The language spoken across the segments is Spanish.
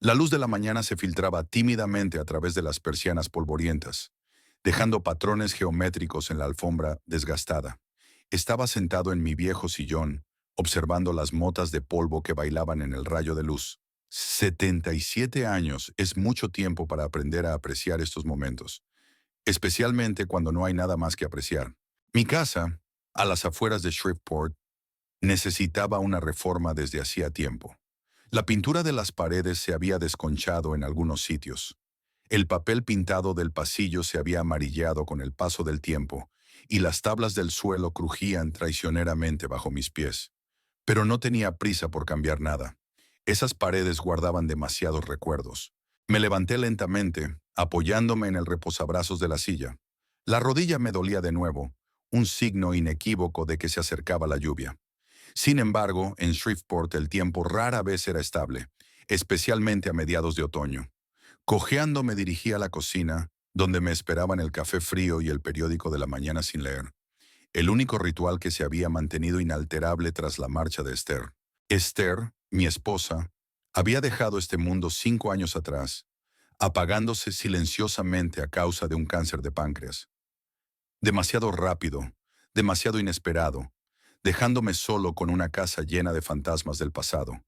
La luz de la mañana se filtraba tímidamente a través de las persianas polvorientas, dejando patrones geométricos en la alfombra desgastada. Estaba sentado en mi viejo sillón, observando las motas de polvo que bailaban en el rayo de luz. 77 años es mucho tiempo para aprender a apreciar estos momentos, especialmente cuando no hay nada más que apreciar. Mi casa, a las afueras de Shreveport, necesitaba una reforma desde hacía tiempo. La pintura de las paredes se había desconchado en algunos sitios. El papel pintado del pasillo se había amarillado con el paso del tiempo, y las tablas del suelo crujían traicioneramente bajo mis pies. Pero no tenía prisa por cambiar nada. Esas paredes guardaban demasiados recuerdos. Me levanté lentamente, apoyándome en el reposabrazos de la silla. La rodilla me dolía de nuevo, un signo inequívoco de que se acercaba la lluvia. Sin embargo, en Shreveport el tiempo rara vez era estable, especialmente a mediados de otoño. Cojeando me dirigí a la cocina, donde me esperaban el café frío y el periódico de la mañana sin leer. El único ritual que se había mantenido inalterable tras la marcha de Esther. Esther, mi esposa, había dejado este mundo 5 años atrás, apagándose silenciosamente a causa de un cáncer de páncreas. Demasiado rápido, demasiado inesperado, dejándome solo con una casa llena de fantasmas del pasado.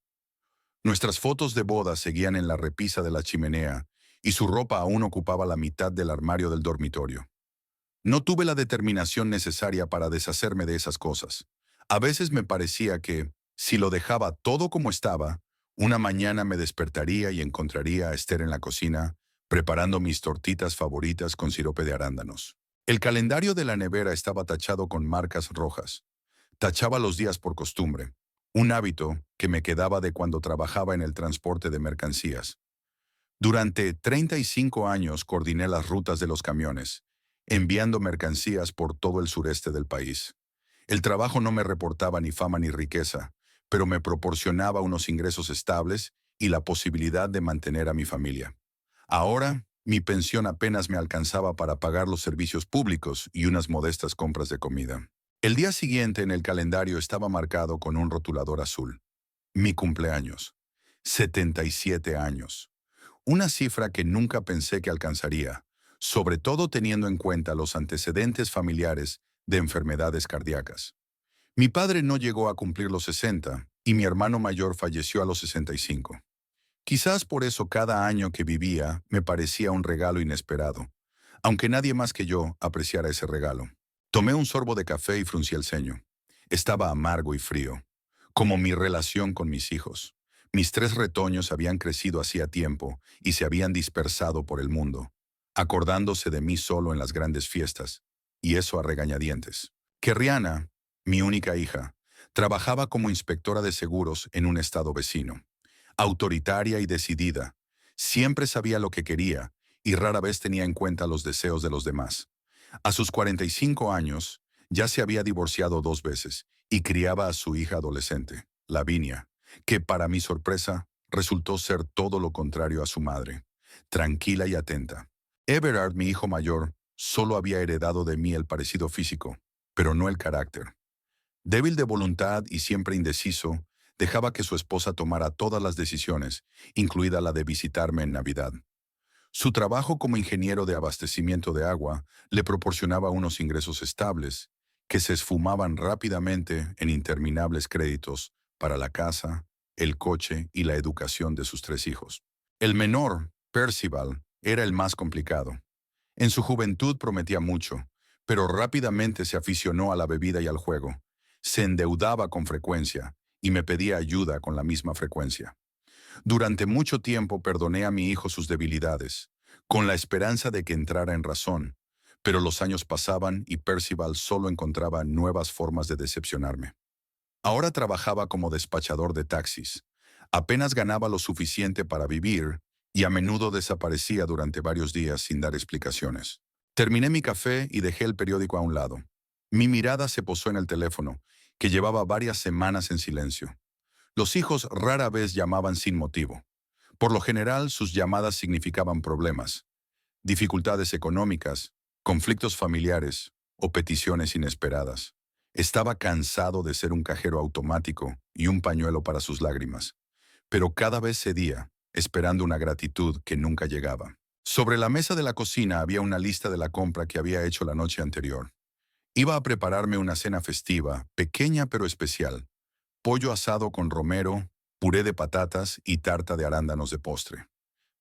Nuestras fotos de boda seguían en la repisa de la chimenea y su ropa aún ocupaba la mitad del armario del dormitorio. No tuve la determinación necesaria para deshacerme de esas cosas. A veces me parecía que, si lo dejaba todo como estaba, una mañana me despertaría y encontraría a Esther en la cocina, preparando mis tortitas favoritas con sirope de arándanos. El calendario de la nevera estaba tachado con marcas rojas. Tachaba los días por costumbre, un hábito que me quedaba de cuando trabajaba en el transporte de mercancías. Durante 35 años coordiné las rutas de los camiones, enviando mercancías por todo el sureste del país. El trabajo no me reportaba ni fama ni riqueza, pero me proporcionaba unos ingresos estables y la posibilidad de mantener a mi familia. Ahora, mi pensión apenas me alcanzaba para pagar los servicios públicos y unas modestas compras de comida. El día siguiente en el calendario estaba marcado con un rotulador azul. Mi cumpleaños. 77 años. Una cifra que nunca pensé que alcanzaría, sobre todo teniendo en cuenta los antecedentes familiares de enfermedades cardíacas. Mi padre no llegó a cumplir los 60 y mi hermano mayor falleció a los 65. Quizás por eso cada año que vivía me parecía un regalo inesperado, aunque nadie más que yo apreciara ese regalo. Tomé un sorbo de café y fruncí el ceño. Estaba amargo y frío, como mi relación con mis hijos. Mis 3 retoños habían crecido hacía tiempo y se habían dispersado por el mundo, acordándose de mí solo en las grandes fiestas, y eso a regañadientes. Que Rihanna, mi única hija, trabajaba como inspectora de seguros en un estado vecino. Autoritaria y decidida, siempre sabía lo que quería y rara vez tenía en cuenta los deseos de los demás. A sus 45 años, ya se había divorciado 2 veces y criaba a su hija adolescente, Lavinia, que para mi sorpresa resultó ser todo lo contrario a su madre, tranquila y atenta. Everard, mi hijo mayor, solo había heredado de mí el parecido físico, pero no el carácter. Débil de voluntad y siempre indeciso, dejaba que su esposa tomara todas las decisiones, incluida la de visitarme en Navidad. Su trabajo como ingeniero de abastecimiento de agua le proporcionaba unos ingresos estables, que se esfumaban rápidamente en interminables créditos para la casa, el coche y la educación de sus 3 hijos. El menor, Percival, era el más complicado. En su juventud prometía mucho, pero rápidamente se aficionó a la bebida y al juego. Se endeudaba con frecuencia y me pedía ayuda con la misma frecuencia. Durante mucho tiempo perdoné a mi hijo sus debilidades, con la esperanza de que entrara en razón, pero los años pasaban y Percival solo encontraba nuevas formas de decepcionarme. Ahora trabajaba como despachador de taxis. Apenas ganaba lo suficiente para vivir y a menudo desaparecía durante varios días sin dar explicaciones. Terminé mi café y dejé el periódico a un lado. Mi mirada se posó en el teléfono, que llevaba varias semanas en silencio. Los hijos rara vez llamaban sin motivo. Por lo general, sus llamadas significaban problemas, dificultades económicas, conflictos familiares o peticiones inesperadas. Estaba cansado de ser un cajero automático y un pañuelo para sus lágrimas, pero cada vez cedía, esperando una gratitud que nunca llegaba. Sobre la mesa de la cocina había una lista de la compra que había hecho la noche anterior. Iba a prepararme una cena festiva, pequeña pero especial. Pollo asado con romero, puré de patatas y tarta de arándanos de postre.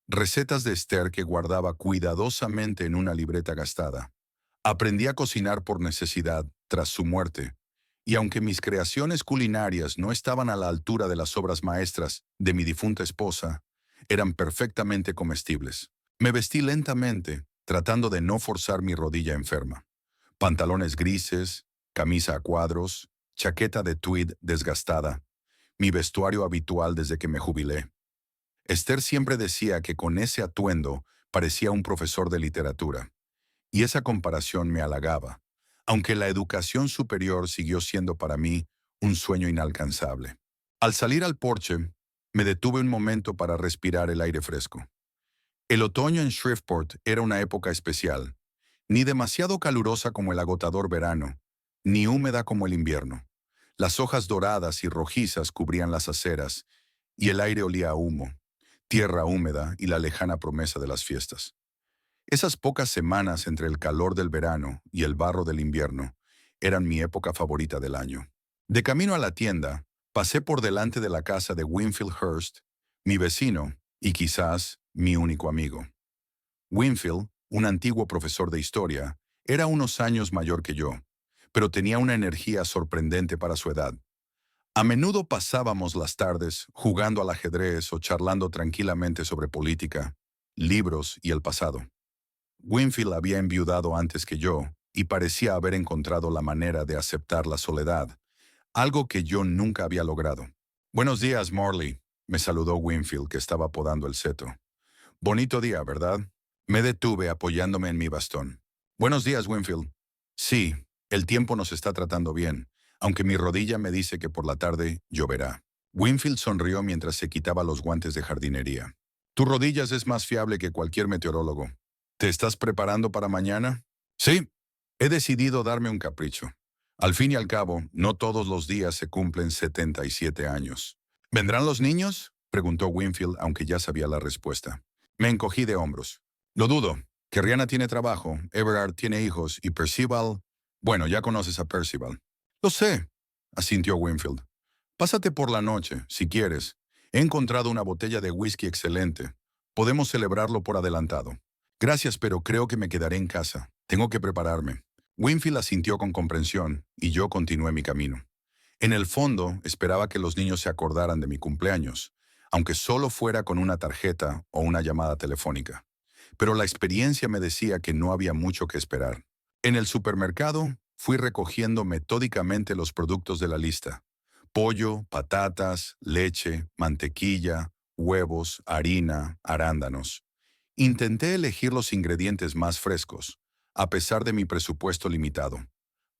Recetas de Esther que guardaba cuidadosamente en una libreta gastada. Aprendí a cocinar por necesidad tras su muerte, y aunque mis creaciones culinarias no estaban a la altura de las obras maestras de mi difunta esposa, eran perfectamente comestibles. Me vestí lentamente, tratando de no forzar mi rodilla enferma. Pantalones grises, camisa a cuadros, chaqueta de tweed desgastada, mi vestuario habitual desde que me jubilé. Esther siempre decía que con ese atuendo parecía un profesor de literatura, y esa comparación me halagaba, aunque la educación superior siguió siendo para mí un sueño inalcanzable. Al salir al porche, me detuve un momento para respirar el aire fresco. El otoño en Shreveport era una época especial, ni demasiado calurosa como el agotador verano, ni húmeda como el invierno. Las hojas doradas y rojizas cubrían las aceras, y el aire olía a humo, tierra húmeda y la lejana promesa de las fiestas. Esas pocas semanas entre el calor del verano y el barro del invierno eran mi época favorita del año. De camino a la tienda, pasé por delante de la casa de Winfield Hearst, mi vecino y quizás mi único amigo. Winfield, un antiguo profesor de historia, era unos años mayor que yo, pero tenía una energía sorprendente para su edad. A menudo pasábamos las tardes jugando al ajedrez o charlando tranquilamente sobre política, libros y el pasado. Winfield había enviudado antes que yo y parecía haber encontrado la manera de aceptar la soledad, algo que yo nunca había logrado. «Buenos días, Morley», me saludó Winfield, que estaba podando el seto. «Bonito día, ¿verdad?». Me detuve apoyándome en mi bastón. «Buenos días, Winfield». «Sí, el tiempo nos está tratando bien, aunque mi rodilla me dice que por la tarde lloverá». Winfield sonrió mientras se quitaba los guantes de jardinería. «Tu rodillas es más fiable que cualquier meteorólogo. ¿Te estás preparando para mañana?» «Sí, he decidido darme un capricho. Al fin y al cabo, no todos los días se cumplen 77 años». «¿Vendrán los niños?», preguntó Winfield, aunque ya sabía la respuesta. Me encogí de hombros. «Lo dudo. Que Rihanna tiene trabajo, Everard tiene hijos y Percival... Bueno, ya conoces a Percival». «Lo sé», asintió Winfield. «Pásate por la noche, si quieres. He encontrado una botella de whisky excelente. Podemos celebrarlo por adelantado». «Gracias, pero creo que me quedaré en casa. Tengo que prepararme». Winfield asintió con comprensión y yo continué mi camino. En el fondo, esperaba que los niños se acordaran de mi cumpleaños, aunque solo fuera con una tarjeta o una llamada telefónica. Pero la experiencia me decía que no había mucho que esperar. En el supermercado, fui recogiendo metódicamente los productos de la lista: pollo, patatas, leche, mantequilla, huevos, harina, arándanos. Intenté elegir los ingredientes más frescos, a pesar de mi presupuesto limitado.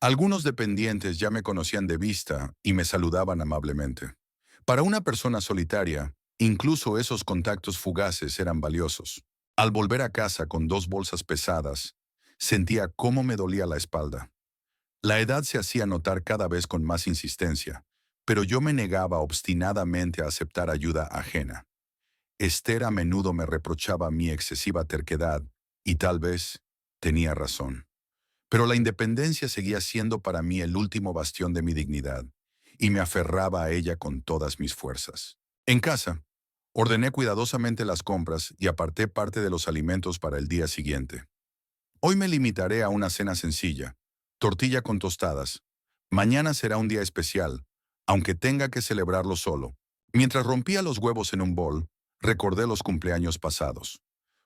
Algunos dependientes ya me conocían de vista y me saludaban amablemente. Para una persona solitaria, incluso esos contactos fugaces eran valiosos. Al volver a casa con 2 bolsas pesadas, sentía cómo me dolía la espalda. La edad se hacía notar cada vez con más insistencia, pero yo me negaba obstinadamente a aceptar ayuda ajena. Esther a menudo me reprochaba mi excesiva terquedad, y tal vez tenía razón. Pero la independencia seguía siendo para mí el último bastión de mi dignidad, y me aferraba a ella con todas mis fuerzas. En casa, ordené cuidadosamente las compras y aparté parte de los alimentos para el día siguiente. Hoy me limitaré a una cena sencilla: tortilla con tostadas. Mañana será un día especial, aunque tenga que celebrarlo solo. Mientras rompía los huevos en un bol, recordé los cumpleaños pasados.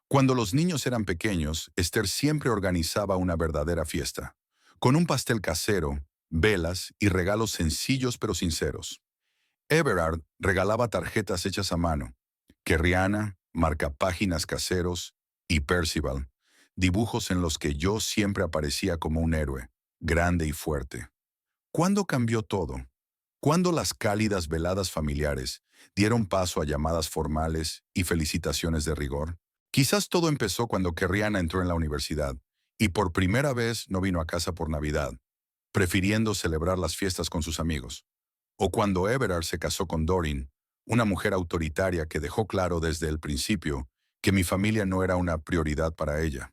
Cuando los niños eran pequeños, Esther siempre organizaba una verdadera fiesta, con un pastel casero, velas y regalos sencillos pero sinceros. Everard regalaba tarjetas hechas a mano, que Rihanna, marcapáginas caseros, y Percival, dibujos en los que yo siempre aparecía como un héroe, grande y fuerte. ¿Cuándo cambió todo? ¿Cuándo las cálidas veladas familiares dieron paso a llamadas formales y felicitaciones de rigor? Quizás todo empezó cuando Rihanna entró en la universidad y por primera vez no vino a casa por Navidad, prefiriendo celebrar las fiestas con sus amigos. O cuando Everard se casó con Doreen, una mujer autoritaria que dejó claro desde el principio que mi familia no era una prioridad para ella.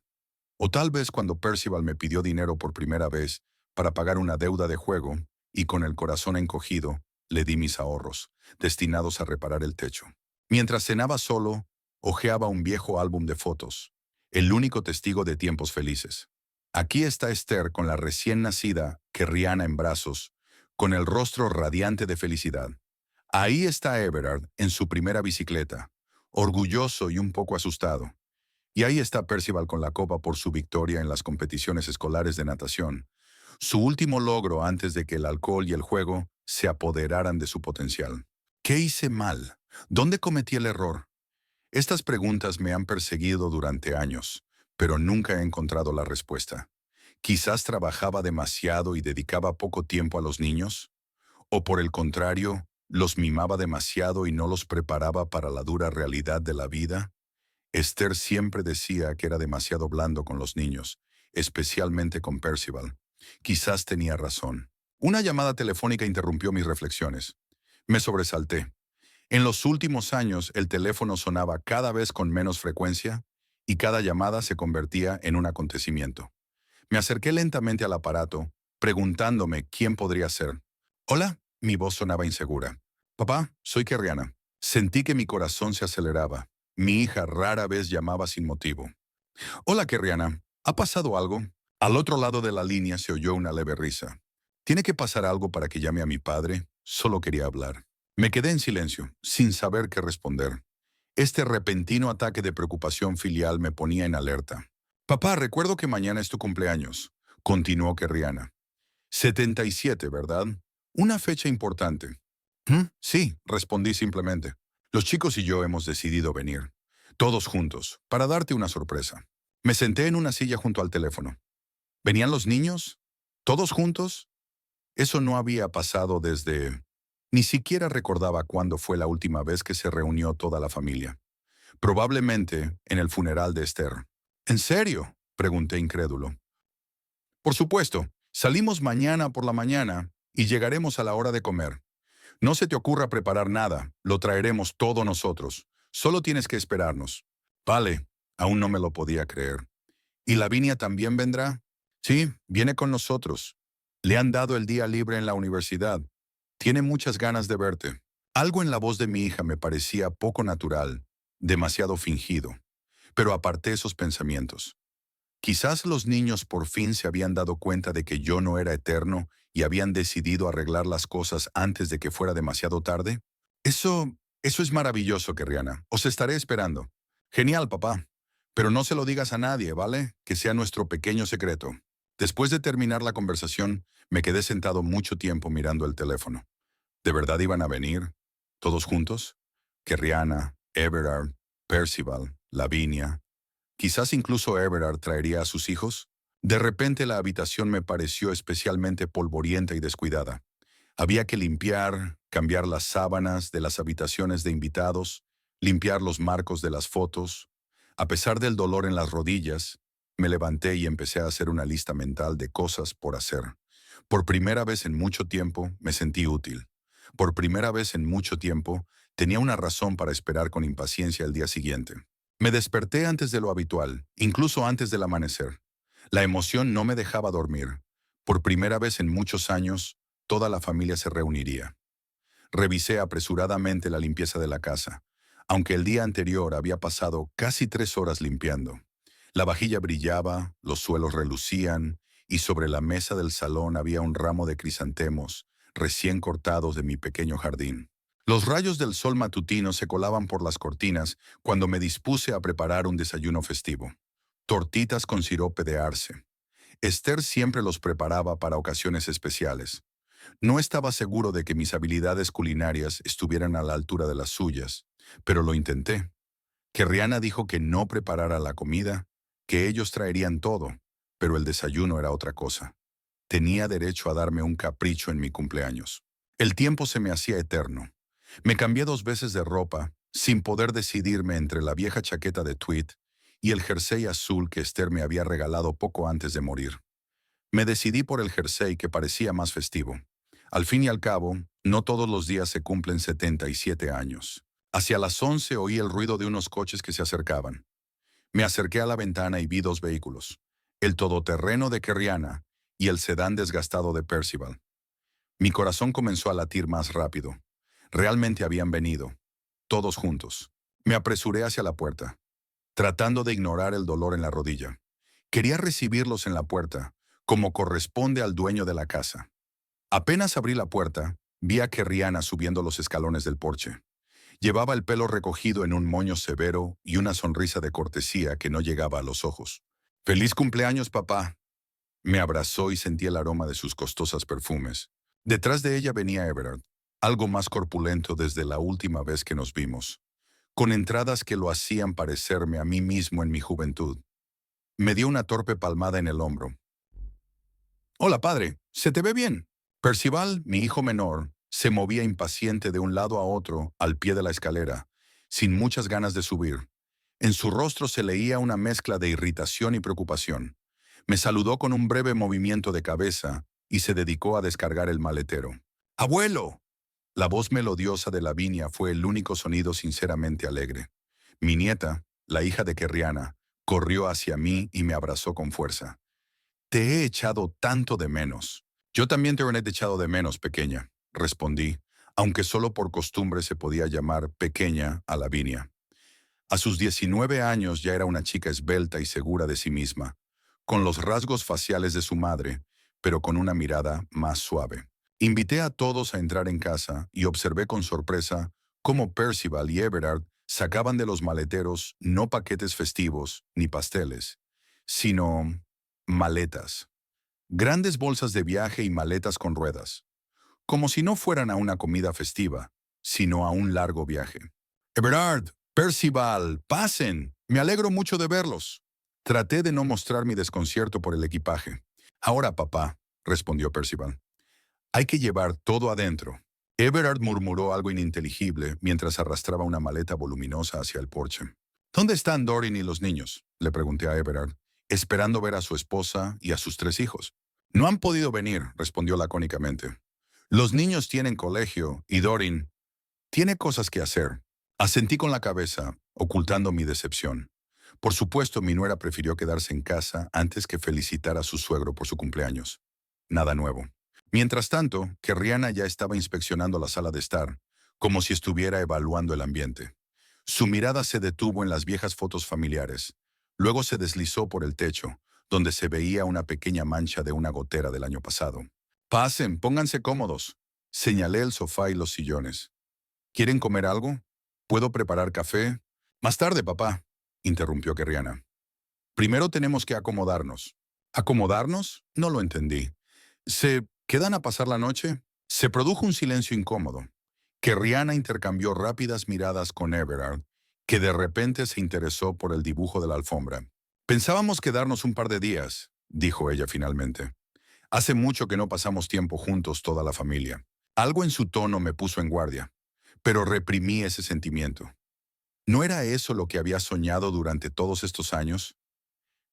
O tal vez cuando Percival me pidió dinero por primera vez para pagar una deuda de juego y con el corazón encogido, le di mis ahorros, destinados a reparar el techo. Mientras cenaba solo, hojeaba un viejo álbum de fotos, el único testigo de tiempos felices. Aquí está Esther con la recién nacida Kerriana en brazos, con el rostro radiante de felicidad. Ahí está Everard en su primera bicicleta, orgulloso y un poco asustado. Y ahí está Percival con la copa por su victoria en las competiciones escolares de natación, su último logro antes de que el alcohol y el juego se apoderaran de su potencial. ¿Qué hice mal? ¿Dónde cometí el error? Estas preguntas me han perseguido durante años, pero nunca he encontrado la respuesta. Quizás trabajaba demasiado y dedicaba poco tiempo a los niños, o por el contrario, los mimaba demasiado y no los preparaba para la dura realidad de la vida. Esther siempre decía que era demasiado blando con los niños, especialmente con Percival. Quizás tenía razón. Una llamada telefónica interrumpió mis reflexiones. Me sobresalté. En los últimos años, el teléfono sonaba cada vez con menos frecuencia y cada llamada se convertía en un acontecimiento. Me acerqué lentamente al aparato, preguntándome quién podría ser. Hola, mi voz sonaba insegura. Papá, soy Kerriana. Sentí que mi corazón se aceleraba. Mi hija rara vez llamaba sin motivo. Hola, Kerriana. ¿Ha pasado algo? Al otro lado de la línea se oyó una leve risa. ¿Tiene que pasar algo para que llame a mi padre? Solo quería hablar. Me quedé en silencio, sin saber qué responder. Este repentino ataque de preocupación filial me ponía en alerta. Papá, recuerdo que mañana es tu cumpleaños, continuó Kerriana. 77, ¿verdad? Una fecha importante. Sí, respondí simplemente. Los chicos y yo hemos decidido venir, todos juntos, para darte una sorpresa. Me senté en una silla junto al teléfono. ¿Venían los niños? ¿Todos juntos? Eso no había pasado desde... Ni siquiera recordaba cuándo fue la última vez que se reunió toda la familia. Probablemente en el funeral de Esther. ¿En serio? Pregunté incrédulo. Por supuesto, salimos mañana por la mañana y llegaremos a la hora de comer. No se te ocurra preparar nada, lo traeremos todo nosotros. Solo tienes que esperarnos. Vale, aún no me lo podía creer. ¿Y Lavinia también vendrá? Sí, viene con nosotros. Le han dado el día libre en la universidad. Tiene muchas ganas de verte. Algo en la voz de mi hija me parecía poco natural, demasiado fingido, pero aparté esos pensamientos. Quizás los niños por fin se habían dado cuenta de que yo no era eterno y habían decidido arreglar las cosas antes de que fuera demasiado tarde. Eso es maravilloso, Kerriana. Os estaré esperando. Genial, papá. Pero no se lo digas a nadie, ¿vale? Que sea nuestro pequeño secreto. Después de terminar la conversación, me quedé sentado mucho tiempo mirando el teléfono. ¿De verdad iban a venir? ¿Todos juntos? Kerriana, Everard, Percival, Lavinia. Quizás incluso Everard traería a sus hijos. De repente la habitación me pareció especialmente polvorienta y descuidada. Había que limpiar, cambiar las sábanas de las habitaciones de invitados, limpiar los marcos de las fotos. A pesar del dolor en las rodillas, me levanté y empecé a hacer una lista mental de cosas por hacer. Por primera vez en mucho tiempo me sentí útil. Por primera vez en mucho tiempo tenía una razón para esperar con impaciencia el día siguiente. Me desperté antes de lo habitual, incluso antes del amanecer. La emoción no me dejaba dormir. Por primera vez en muchos años, toda la familia se reuniría. Revisé apresuradamente la limpieza de la casa, aunque el día anterior había pasado casi 3 horas limpiando. La vajilla brillaba, los suelos relucían, y sobre la mesa del salón había un ramo de crisantemos, recién cortados de mi pequeño jardín. Los rayos del sol matutino se colaban por las cortinas cuando me dispuse a preparar un desayuno festivo. Tortitas con sirope de arce. Esther siempre los preparaba para ocasiones especiales. No estaba seguro de que mis habilidades culinarias estuvieran a la altura de las suyas, pero lo intenté. Kerriana dijo que no preparara la comida, que ellos traerían todo, pero el desayuno era otra cosa. Tenía derecho a darme un capricho en mi cumpleaños. El tiempo se me hacía eterno. Me cambié 2 veces de ropa, sin poder decidirme entre la vieja chaqueta de tweed y el jersey azul que Esther me había regalado poco antes de morir. Me decidí por el jersey que parecía más festivo. Al fin y al cabo, No todos los días se cumplen 77 años. Hacia las 11 oí el ruido de unos coches que se acercaban. Me acerqué a la ventana y vi dos vehículos, el todoterreno de Kerriana y el sedán desgastado de Percival. Mi corazón comenzó a latir más rápido. Realmente habían venido, todos juntos. Me apresuré hacia la puerta, tratando de ignorar el dolor en la rodilla. Quería recibirlos en la puerta, como corresponde al dueño de la casa. Apenas abrí la puerta, vi a Kerriana subiendo los escalones del porche. Llevaba el pelo recogido en un moño severo y una sonrisa de cortesía que no llegaba a los ojos. «¡Feliz cumpleaños, papá!». Me abrazó y sentí el aroma de sus costosas perfumes. Detrás de ella venía Everard, algo más corpulento desde la última vez que nos vimos, con entradas que lo hacían parecerme a mí mismo en mi juventud. Me dio una torpe palmada en el hombro. «Hola, padre, ¿se te ve bien?». Percival, mi hijo menor, se movía impaciente de un lado a otro al pie de la escalera, sin muchas ganas de subir. En su rostro se leía una mezcla de irritación y preocupación. Me saludó con un breve movimiento de cabeza y se dedicó a descargar el maletero. «¡Abuelo!». La voz melodiosa de Lavinia fue el único sonido sinceramente alegre. Mi nieta, la hija de Kerriana, corrió hacia mí y me abrazó con fuerza. «Te he echado tanto de menos». «Yo también te he echado de menos, pequeña», respondí, aunque solo por costumbre se podía llamar pequeña a Lavinia. A sus 19 años ya era una chica esbelta y segura de sí misma, con los rasgos faciales de su madre, pero con una mirada más suave. Invité a todos a entrar en casa y observé con sorpresa cómo Percival y Everard sacaban de los maleteros no paquetes festivos ni pasteles, sino maletas. Grandes bolsas de viaje y maletas con ruedas, como si no fueran a una comida festiva, sino a un largo viaje. «Everard, Percival, pasen. Me alegro mucho de verlos». Traté de no mostrar mi desconcierto por el equipaje. «Ahora, papá», respondió Percival, «hay que llevar todo adentro». Everard murmuró algo ininteligible mientras arrastraba una maleta voluminosa hacia el porche. «¿Dónde están Dorian y los niños?», le pregunté a Everard, esperando ver a su esposa y a sus 3 hijos. «No han podido venir», respondió lacónicamente. «Los niños tienen colegio y Dorian tiene cosas que hacer». Asentí con la cabeza, ocultando mi decepción. Por supuesto, mi nuera prefirió quedarse en casa antes que felicitar a su suegro por su cumpleaños. Nada nuevo. Mientras tanto, Kerriana ya estaba inspeccionando la sala de estar, como si estuviera evaluando el ambiente. Su mirada se detuvo en las viejas fotos familiares. Luego se deslizó por el techo, donde se veía una pequeña mancha de una gotera del año pasado. «Pasen, pónganse cómodos». Señalé el sofá y los sillones. «¿Quieren comer algo? ¿Puedo preparar café?». «Más tarde, papá», interrumpió Kerriana. «Primero tenemos que acomodarnos». «¿Acomodarnos?». No lo entendí. «¿Se quedan a pasar la noche?». Se produjo un silencio incómodo. Kerriana intercambió rápidas miradas con Everard, que de repente se interesó por el dibujo de la alfombra. «Pensábamos quedarnos un par de días», dijo ella finalmente. «Hace mucho que no pasamos tiempo juntos toda la familia». Algo en su tono me puso en guardia, pero reprimí ese sentimiento. ¿No era eso lo que había soñado durante todos estos años?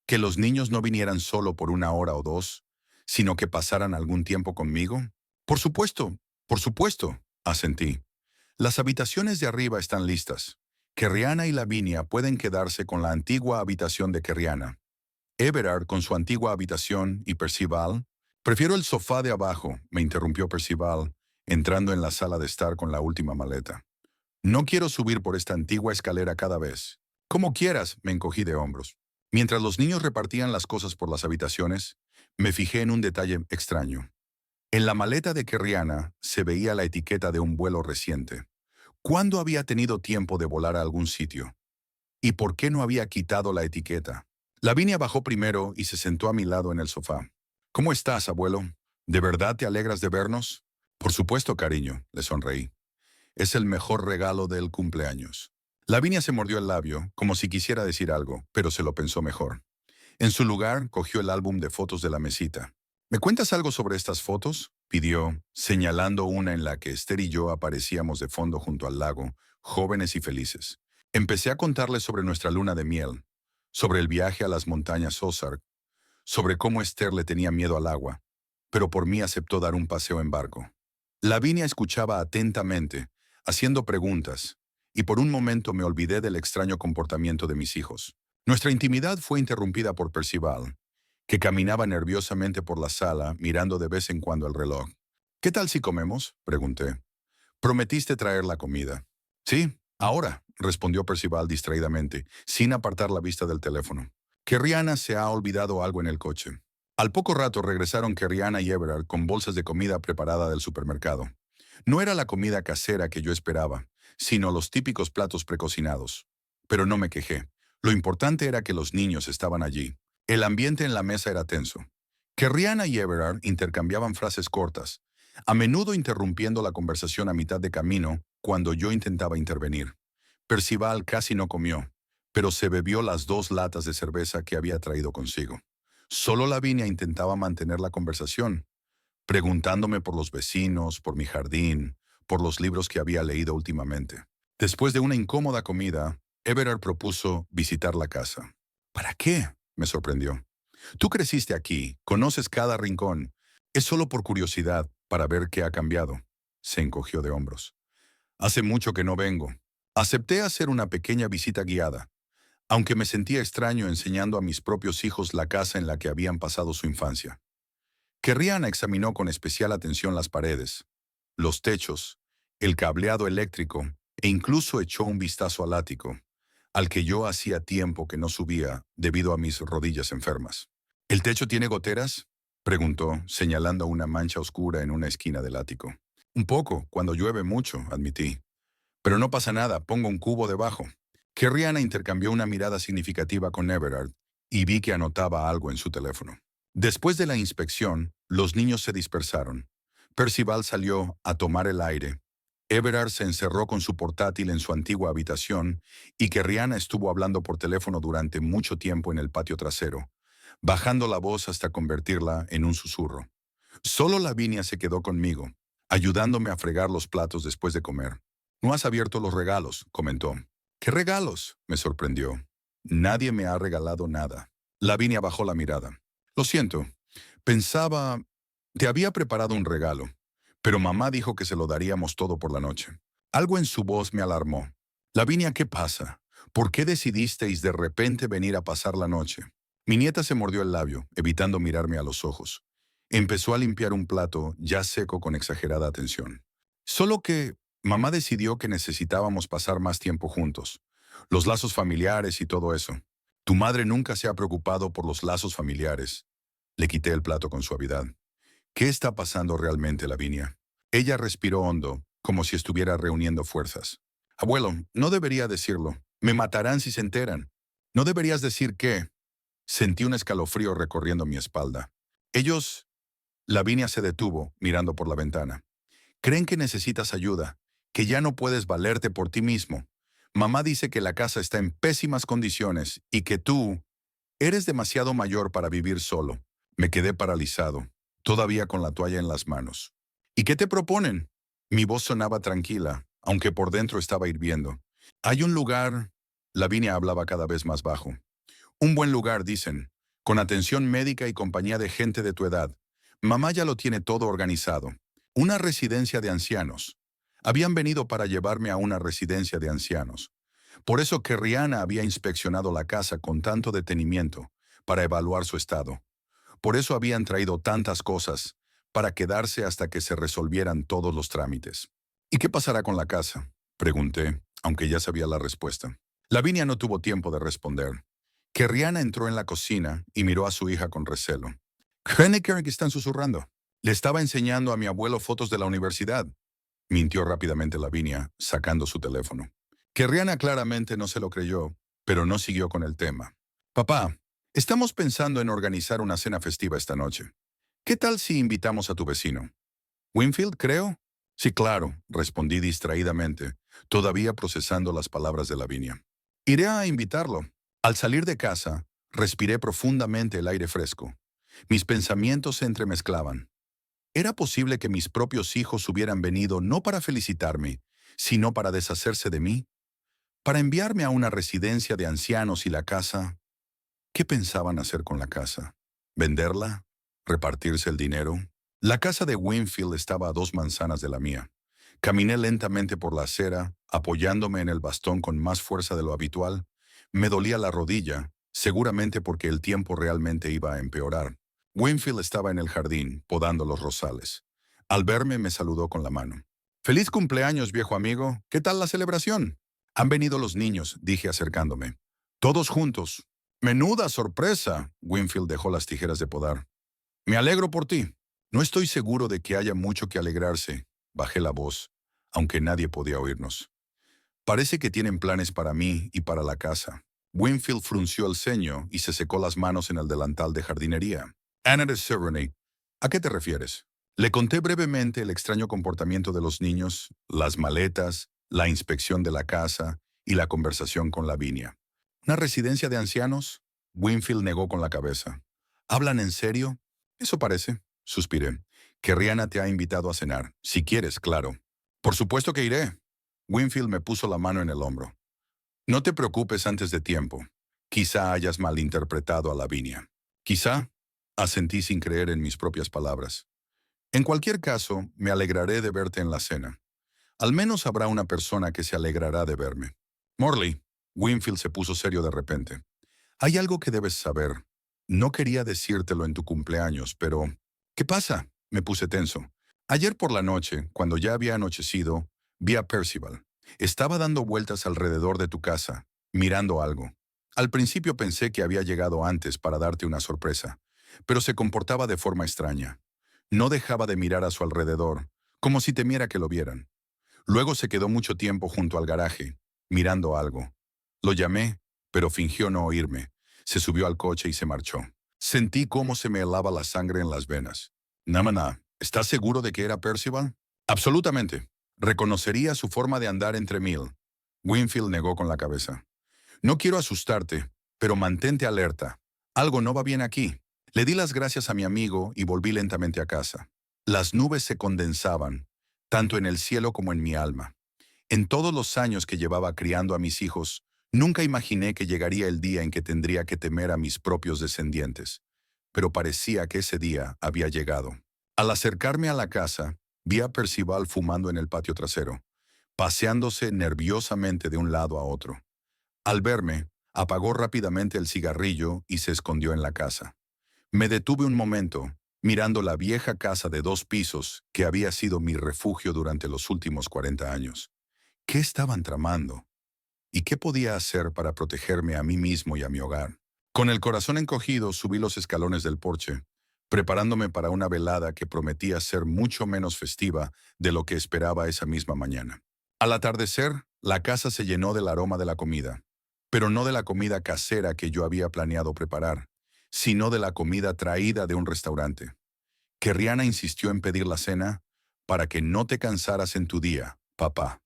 ¿Que los niños no vinieran solo por 1 hora o 2, sino que pasaran algún tiempo conmigo? Por supuesto», asentí. «Las habitaciones de arriba están listas. Kerriana y Lavinia pueden quedarse con la antigua habitación de Kerriana. Everard con su antigua habitación y Percival». «Prefiero el sofá de abajo», me interrumpió Percival, entrando en la sala de estar con la última maleta. «No quiero subir por esta antigua escalera cada vez». «Como quieras», me encogí de hombros. Mientras los niños repartían las cosas por las habitaciones, me fijé en un detalle extraño. En la maleta de Kerriana se veía la etiqueta de un vuelo reciente. ¿Cuándo había tenido tiempo de volar a algún sitio? ¿Y por qué no había quitado la etiqueta? Lavinia bajó primero y se sentó a mi lado en el sofá. «¿Cómo estás, abuelo? ¿De verdad te alegras de vernos?». «Por supuesto, cariño», le sonreí. «Es el mejor regalo del cumpleaños». Lavinia se mordió el labio, como si quisiera decir algo, pero se lo pensó mejor. En su lugar, cogió el álbum de fotos de la mesita. «¿Me cuentas algo sobre estas fotos?», pidió, señalando una en la que Esther y yo aparecíamos de fondo junto al lago, jóvenes y felices. Empecé a contarle sobre nuestra luna de miel, sobre el viaje a las montañas Ozark, sobre cómo Esther le tenía miedo al agua, pero por mí aceptó dar un paseo en barco. Lavinia escuchaba atentamente, haciendo preguntas, y por un momento me olvidé del extraño comportamiento de mis hijos. Nuestra intimidad fue interrumpida por Percival, que caminaba nerviosamente por la sala, mirando de vez en cuando el reloj. ¿Qué tal si comemos?, pregunté. Prometiste traer la comida. Sí, ahora, respondió Percival distraídamente, sin apartar la vista del teléfono. Que Rihanna se ha olvidado algo en el coche. Al poco rato regresaron Rihanna y Everard con bolsas de comida preparada del supermercado. No era la comida casera que yo esperaba, sino los típicos platos precocinados. Pero no me quejé. Lo importante era que los niños estaban allí. El ambiente en la mesa era tenso. Rihanna y Everard intercambiaban frases cortas, a menudo interrumpiendo la conversación a mitad de camino cuando yo intentaba intervenir. Percival casi no comió, pero se bebió las 2 latas de cerveza que había traído consigo. Solo Lavinia intentaba mantener la conversación, preguntándome por los vecinos, por mi jardín, por los libros que había leído últimamente. Después de una incómoda comida, Everard propuso visitar la casa. ¿Para qué?, me sorprendió. Tú creciste aquí, conoces cada rincón. Es solo por curiosidad, para ver qué ha cambiado. Se encogió de hombros. Hace mucho que no vengo. Acepté hacer una pequeña visita guiada, aunque me sentía extraño enseñando a mis propios hijos la casa en la que habían pasado su infancia. Rihanna examinó con especial atención las paredes, los techos, el cableado eléctrico e incluso echó un vistazo al ático, al que yo hacía tiempo que no subía debido a mis rodillas enfermas. ¿El techo tiene goteras?, preguntó, señalando una mancha oscura en una esquina del ático. Un poco, cuando llueve mucho, admití. Pero no pasa nada, pongo un cubo debajo. Rihanna intercambió una mirada significativa con Everard y vi que anotaba algo en su teléfono. Después de la inspección, los niños se dispersaron. Percival salió a tomar el aire. Everard se encerró con su portátil en su antigua habitación y Rihanna estuvo hablando por teléfono durante mucho tiempo en el patio trasero, bajando la voz hasta convertirla en un susurro. Solo Lavinia se quedó conmigo, ayudándome a fregar los platos después de comer. No has abierto los regalos, comentó. ¿Qué regalos?, me sorprendió. Nadie me ha regalado nada. Lavinia bajó la mirada. Lo siento. Pensaba, te había preparado un regalo, pero mamá dijo que se lo daríamos todo por la noche. Algo en su voz me alarmó. Lavinia, ¿qué pasa? ¿Por qué decidisteis de repente venir a pasar la noche? Mi nieta se mordió el labio, evitando mirarme a los ojos. Empezó a limpiar un plato ya seco con exagerada atención. Solo que mamá decidió que necesitábamos pasar más tiempo juntos. Los lazos familiares y todo eso. Tu madre nunca se ha preocupado por los lazos familiares. Le quité el plato con suavidad. ¿Qué está pasando realmente, Lavinia? Ella respiró hondo, como si estuviera reuniendo fuerzas. Abuelo, no debería decirlo. Me matarán si se enteran. No deberías decir qué. Sentí un escalofrío recorriendo mi espalda. Ellos... Lavinia se detuvo, mirando por la ventana. Creen que necesitas ayuda, que ya no puedes valerte por ti mismo. Mamá dice que la casa está en pésimas condiciones y que tú eres demasiado mayor para vivir solo. Me quedé paralizado, todavía con la toalla en las manos. ¿Y qué te proponen? Mi voz sonaba tranquila, aunque por dentro estaba hirviendo. Hay un lugar... Lavinia hablaba cada vez más bajo. Un buen lugar, dicen, con atención médica y compañía de gente de tu edad. Mamá ya lo tiene todo organizado. Una residencia de ancianos. Habían venido para llevarme a una residencia de ancianos. Por eso que Rihanna había inspeccionado la casa con tanto detenimiento, para evaluar su estado. Por eso habían traído tantas cosas, para quedarse hasta que se resolvieran todos los trámites. ¿Y qué pasará con la casa?, pregunté, aunque ya sabía la respuesta. Lavinia no tuvo tiempo de responder. Rihanna entró en la cocina y miró a su hija con recelo. ¿Qué están susurrando? Le estaba enseñando a mi abuelo fotos de la universidad, mintió rápidamente Lavinia, sacando su teléfono. Rihanna claramente no se lo creyó, pero no siguió con el tema. Papá, estamos pensando en organizar una cena festiva esta noche. ¿Qué tal si invitamos a tu vecino? ¿Winfield, creo? Sí, claro, respondí distraídamente, todavía procesando las palabras de Lavinia. Iré a invitarlo. Al salir de casa, respiré profundamente el aire fresco. Mis pensamientos se entremezclaban. ¿Era posible que mis propios hijos hubieran venido no para felicitarme, sino para deshacerse de mí? ¿Para enviarme a una residencia de ancianos y la casa? ¿Qué pensaban hacer con la casa? ¿Venderla? ¿Repartirse el dinero? La casa de Winfield estaba a 2 manzanas de la mía. Caminé lentamente por la acera, apoyándome en el bastón con más fuerza de lo habitual. Me dolía la rodilla, seguramente porque el tiempo realmente iba a empeorar. Winfield estaba en el jardín, podando los rosales. Al verme me saludó con la mano. «¡Feliz cumpleaños, viejo amigo! ¿Qué tal la celebración?» «Han venido los niños», dije acercándome. «Todos juntos». «¡Menuda sorpresa!», Winfield dejó las tijeras de podar. «Me alegro por ti». «No estoy seguro de que haya mucho que alegrarse», bajé la voz, aunque nadie podía oírnos. «Parece que tienen planes para mí y para la casa». Winfield frunció el ceño y se secó las manos en el delantal de jardinería. «Anna de Severney, ¿a qué te refieres?» Le conté brevemente el extraño comportamiento de los niños, las maletas, la inspección de la casa y la conversación con Lavinia. «¿Una residencia de ancianos?» Winfield negó con la cabeza. «¿Hablan en serio?» «Eso parece», suspiré. «Que Rihanna te ha invitado a cenar. Si quieres, claro». «Por supuesto que iré». Winfield me puso la mano en el hombro. «No te preocupes antes de tiempo. Quizá hayas malinterpretado a Lavinia». «Quizá», asentí sin creer en mis propias palabras. «En cualquier caso, me alegraré de verte en la cena. Al menos habrá una persona que se alegrará de verme». «Morley», Winfield se puso serio de repente. «Hay algo que debes saber. No quería decírtelo en tu cumpleaños, pero... ¿Qué pasa?», me puse tenso. «Ayer por la noche, cuando ya había anochecido, vi a Percival. Estaba dando vueltas alrededor de tu casa, mirando algo. Al principio pensé que había llegado antes para darte una sorpresa, pero se comportaba de forma extraña. No dejaba de mirar a su alrededor, como si temiera que lo vieran. Luego se quedó mucho tiempo junto al garaje, mirando algo. Lo llamé, pero fingió no oírme. Se subió al coche y se marchó. Sentí cómo se me helaba la sangre en las venas. «Namana, ¿estás seguro de que era Percival?» «Absolutamente. Reconocería su forma de andar entre mil». Winfield negó con la cabeza. «No quiero asustarte, pero mantente alerta. Algo no va bien aquí». Le di las gracias a mi amigo y volví lentamente a casa. Las nubes se condensaban, tanto en el cielo como en mi alma. En todos los años que llevaba criando a mis hijos, nunca imaginé que llegaría el día en que tendría que temer a mis propios descendientes. Pero parecía que ese día había llegado. Al acercarme a la casa, vi a Percival fumando en el patio trasero, paseándose nerviosamente de un lado a otro. Al verme, apagó rápidamente el cigarrillo y se escondió en la casa. Me detuve un momento, mirando la vieja casa de 2 pisos que había sido mi refugio durante los últimos 40 años. ¿Qué estaban tramando? ¿Y qué podía hacer para protegerme a mí mismo y a mi hogar? Con el corazón encogido subí los escalones del porche, preparándome para una velada que prometía ser mucho menos festiva de lo que esperaba esa misma mañana. Al atardecer, la casa se llenó del aroma de la comida, pero no de la comida casera que yo había planeado preparar, sino de la comida traída de un restaurante. Que Rihanna insistió en pedir la cena para que no te cansaras en tu día, papá.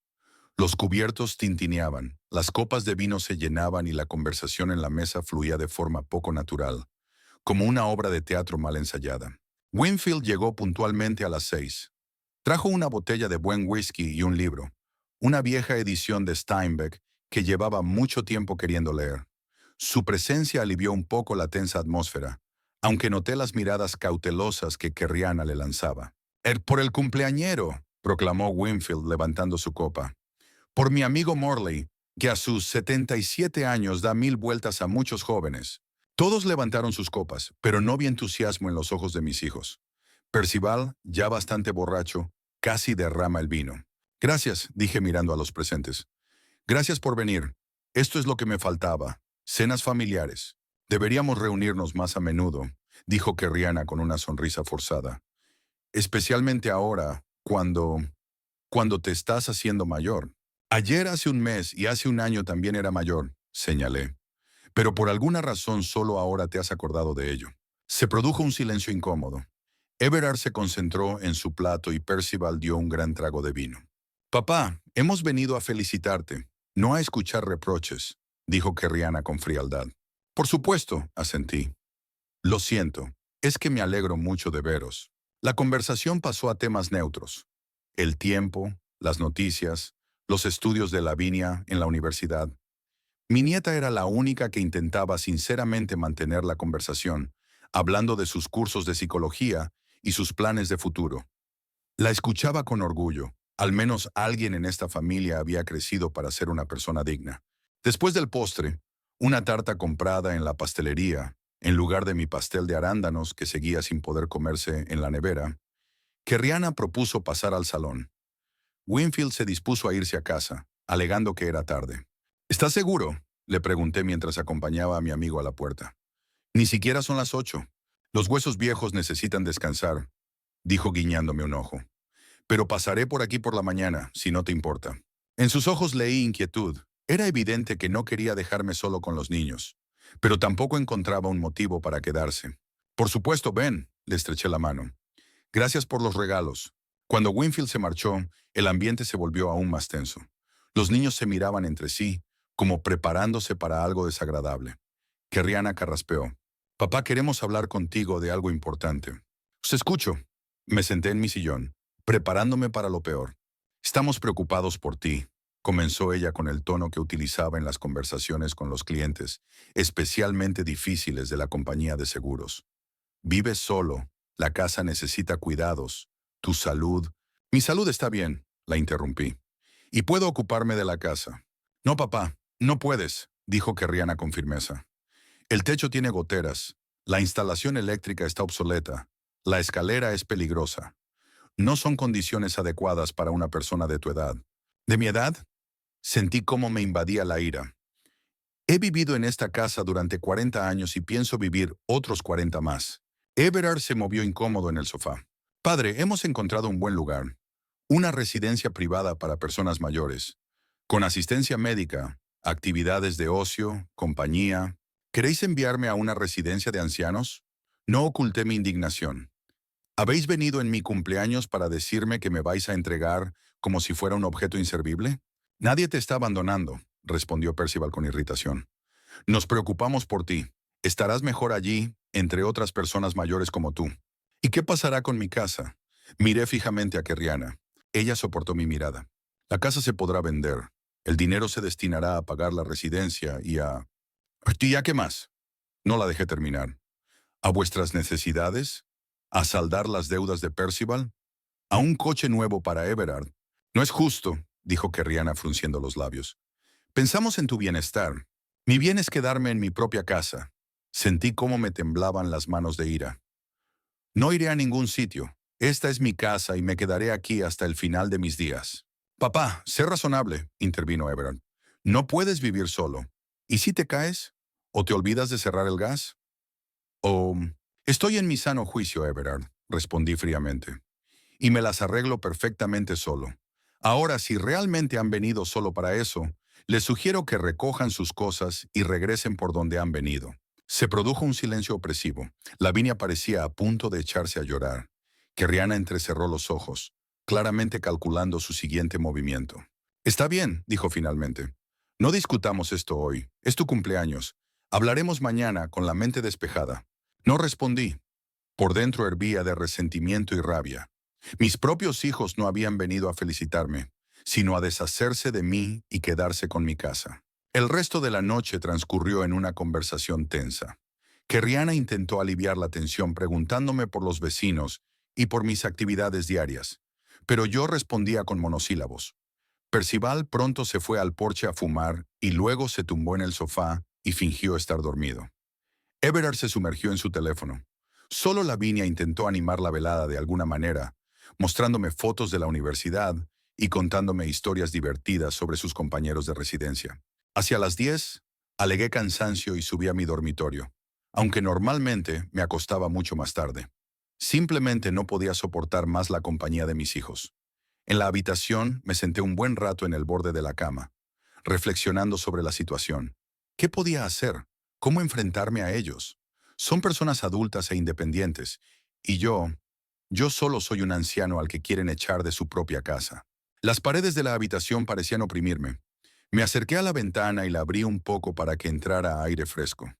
Los cubiertos tintineaban, las copas de vino se llenaban y la conversación en la mesa fluía de forma poco natural, como una obra de teatro mal ensayada. Winfield llegó puntualmente a las 6. Trajo una botella de buen whisky y un libro, una vieja edición de Steinbeck que llevaba mucho tiempo queriendo leer. Su presencia alivió un poco la tensa atmósfera, aunque noté las miradas cautelosas que Rihanna le lanzaba. Por el cumpleañero», proclamó Winfield levantando su copa. «Por mi amigo Morley, que a sus 77 años da 1000 vueltas a muchos jóvenes». Todos levantaron sus copas, pero no vi entusiasmo en los ojos de mis hijos. Percival, ya bastante borracho, casi derrama el vino. «Gracias», dije mirando a los presentes. «Gracias por venir. Esto es lo que me faltaba. Cenas familiares. Deberíamos reunirnos más a menudo», dijo Rihanna con una sonrisa forzada. «Especialmente ahora, cuando te estás haciendo mayor». «Ayer hace un mes y hace un año también era mayor», señalé. «Pero por alguna razón solo ahora te has acordado de ello». Se produjo un silencio incómodo. Everard se concentró en su plato y Percival dio un gran trago de vino. «Papá, hemos venido a felicitarte, no a escuchar reproches», dijo Rihanna con frialdad. «Por supuesto», asentí. «Lo siento, es que me alegro mucho de veros». La conversación pasó a temas neutros. El tiempo, las noticias, los estudios de Lavinia en la universidad. Mi nieta era la única que intentaba sinceramente mantener la conversación, hablando de sus cursos de psicología y sus planes de futuro. La escuchaba con orgullo. Al menos alguien en esta familia había crecido para ser una persona digna. Después del postre, una tarta comprada en la pastelería, en lugar de mi pastel de arándanos que seguía sin poder comerse en la nevera, Kerriana propuso pasar al salón. Winfield se dispuso a irse a casa, alegando que era tarde. ¿Estás seguro?, le pregunté mientras acompañaba a mi amigo a la puerta. Ni siquiera son las 8. Los huesos viejos necesitan descansar, dijo guiñándome un ojo. Pero pasaré por aquí por la mañana, si no te importa. En sus ojos leí inquietud. Era evidente que no quería dejarme solo con los niños, pero tampoco encontraba un motivo para quedarse. Por supuesto, ven, le estreché la mano. Gracias por los regalos. Cuando Winfield se marchó, el ambiente se volvió aún más tenso. Los niños se miraban entre sí, como preparándose para algo desagradable. Kerriana carraspeó. Papá, queremos hablar contigo de algo importante. Os escucho. Me senté en mi sillón, preparándome para lo peor. Estamos preocupados por ti, comenzó ella con el tono que utilizaba en las conversaciones con los clientes, especialmente difíciles de la compañía de seguros. Vives solo, la casa necesita cuidados, tu salud. Mi salud está bien, la interrumpí. Y puedo ocuparme de la casa. No, papá, no puedes, dijo Kerriana con firmeza. El techo tiene goteras, la instalación eléctrica está obsoleta, la escalera es peligrosa. No son condiciones adecuadas para una persona de tu edad. ¿De mi edad? Sentí cómo me invadía la ira. He vivido en esta casa durante 40 años y pienso vivir otros 40 más. Everard se movió incómodo en el sofá. Padre, hemos encontrado un buen lugar. Una residencia privada para personas mayores, con asistencia médica, actividades de ocio, compañía. ¿Queréis enviarme a una residencia de ancianos? No oculté mi indignación. ¿Habéis venido en mi cumpleaños para decirme que me vais a entregar como si fuera un objeto inservible? Nadie te está abandonando, respondió Percival con irritación. Nos preocupamos por ti. Estarás mejor allí, entre otras personas mayores como tú. ¿Y qué pasará con mi casa? Miré fijamente a Kerriana. Ella soportó mi mirada. La casa se podrá vender. El dinero se destinará a pagar la residencia y a... ¿Y a qué más? No la dejé terminar. ¿A vuestras necesidades? ¿A saldar las deudas de Percival? ¿A un coche nuevo para Everard? No es justo, dijo Kerriana frunciendo los labios. Pensamos en tu bienestar. Mi bien es quedarme en mi propia casa. Sentí cómo me temblaban las manos de ira. No iré a ningún sitio. Esta es mi casa y me quedaré aquí hasta el final de mis días. Papá, sé razonable, intervino Everard. No puedes vivir solo. ¿Y si te caes? ¿O te olvidas de cerrar el gas? ¿O... Estoy en mi sano juicio, Everard, respondí fríamente. Y me las arreglo perfectamente solo. Ahora, si realmente han venido solo para eso, les sugiero que recojan sus cosas y regresen por donde han venido. Se produjo un silencio opresivo. Lavinia parecía a punto de echarse a llorar. Kerriana entrecerró los ojos, claramente calculando su siguiente movimiento. Está bien, dijo finalmente. No discutamos esto hoy. Es tu cumpleaños. Hablaremos mañana con la mente despejada. No respondí. Por dentro hervía de resentimiento y rabia. Mis propios hijos no habían venido a felicitarme, sino a deshacerse de mí y quedarse con mi casa. El resto de la noche transcurrió en una conversación tensa. Kerriana intentó aliviar la tensión preguntándome por los vecinos y por mis actividades diarias, pero yo respondía con monosílabos. Percival pronto se fue al porche a fumar y luego se tumbó en el sofá y fingió estar dormido. Everard se sumergió en su teléfono. Solo Lavinia intentó animar la velada de alguna manera, mostrándome fotos de la universidad y contándome historias divertidas sobre sus compañeros de residencia. Hacia las 10, alegué cansancio y subí a mi dormitorio, aunque normalmente me acostaba mucho más tarde. Simplemente no podía soportar más la compañía de mis hijos. En la habitación me senté un buen rato en el borde de la cama, reflexionando sobre la situación. ¿Qué podía hacer? ¿Cómo enfrentarme a ellos? Son personas adultas e independientes, y yo solo soy un anciano al que quieren echar de su propia casa. Las paredes de la habitación parecían oprimirme. Me acerqué a la ventana y la abrí un poco para que entrara aire fresco.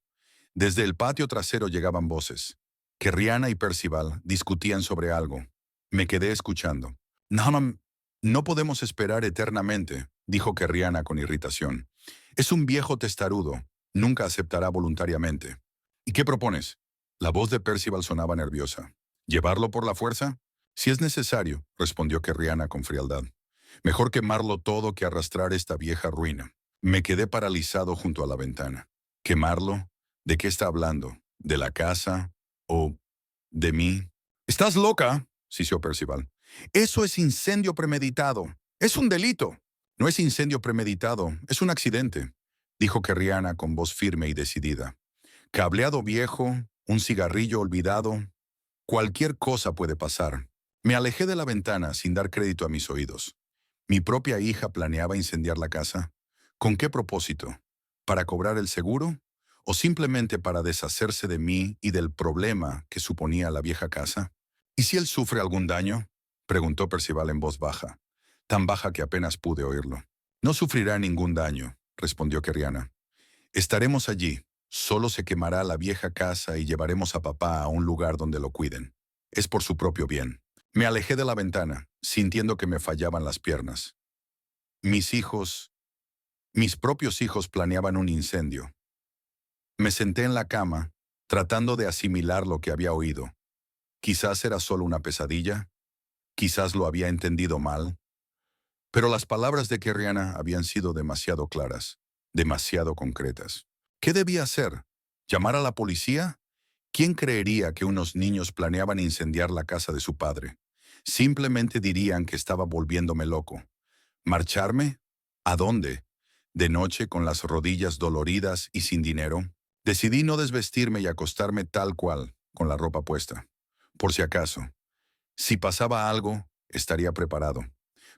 Desde el patio trasero llegaban voces. Kerriana y Percival discutían sobre algo. Me quedé escuchando. No podemos esperar eternamente, dijo Kerriana con irritación. Es un viejo testarudo. Nunca aceptará voluntariamente. ¿Y qué propones? La voz de Percival sonaba nerviosa. ¿Llevarlo por la fuerza? Si es necesario, respondió Kerriana con frialdad. Mejor quemarlo todo que arrastrar esta vieja ruina. Me quedé paralizado junto a la ventana. ¿Quemarlo? ¿De qué está hablando? ¿De la casa? ¿O de mí? ¿Estás loca?, siseó Percival. Eso es incendio premeditado. Es un delito. No es incendio premeditado, es un accidente, dijo Kerriana con voz firme y decidida. Cableado viejo, un cigarrillo olvidado, cualquier cosa puede pasar. Me alejé de la ventana sin dar crédito a mis oídos. ¿Mi propia hija planeaba incendiar la casa? ¿Con qué propósito? ¿Para cobrar el seguro? ¿O simplemente para deshacerse de mí y del problema que suponía la vieja casa? ¿Y si él sufre algún daño?, preguntó Percival en voz baja, tan baja que apenas pude oírlo. No sufrirá ningún daño, respondió Kerriana. Estaremos allí. Solo se quemará la vieja casa y llevaremos a papá a un lugar donde lo cuiden. Es por su propio bien. Me alejé de la ventana, sintiendo que me fallaban las piernas. Mis hijos, mis propios hijos planeaban un incendio. Me senté en la cama, tratando de asimilar lo que había oído. Quizás era solo una pesadilla, quizás lo había entendido mal, pero las palabras de Kerriana habían sido demasiado claras, demasiado concretas. ¿Qué debía hacer? ¿Llamar a la policía? ¿Quién creería que unos niños planeaban incendiar la casa de su padre? Simplemente dirían que estaba volviéndome loco. ¿Marcharme? ¿A dónde? ¿De noche con las rodillas doloridas y sin dinero? Decidí no desvestirme y acostarme tal cual, con la ropa puesta. Por si acaso. Si pasaba algo, estaría preparado.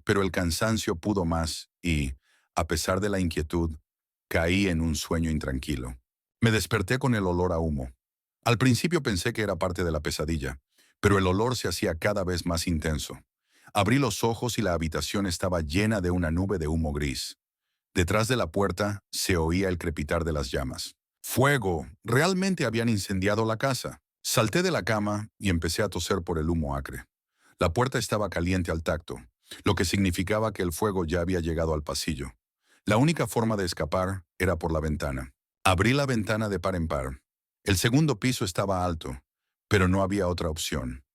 Pero el cansancio pudo más y, a pesar de la inquietud, caí en un sueño intranquilo. Me desperté con el olor a humo. Al principio pensé que era parte de la pesadilla, pero el olor se hacía cada vez más intenso. Abrí los ojos y la habitación estaba llena de una nube de humo gris. Detrás de la puerta se oía el crepitar de las llamas. ¡Fuego! Realmente habían incendiado la casa. Salté de la cama y empecé a toser por el humo acre. La puerta estaba caliente al tacto, lo que significaba que el fuego ya había llegado al pasillo. La única forma de escapar era por la ventana. Abrí la ventana de par en par. El segundo piso estaba alto, pero no había otra opción.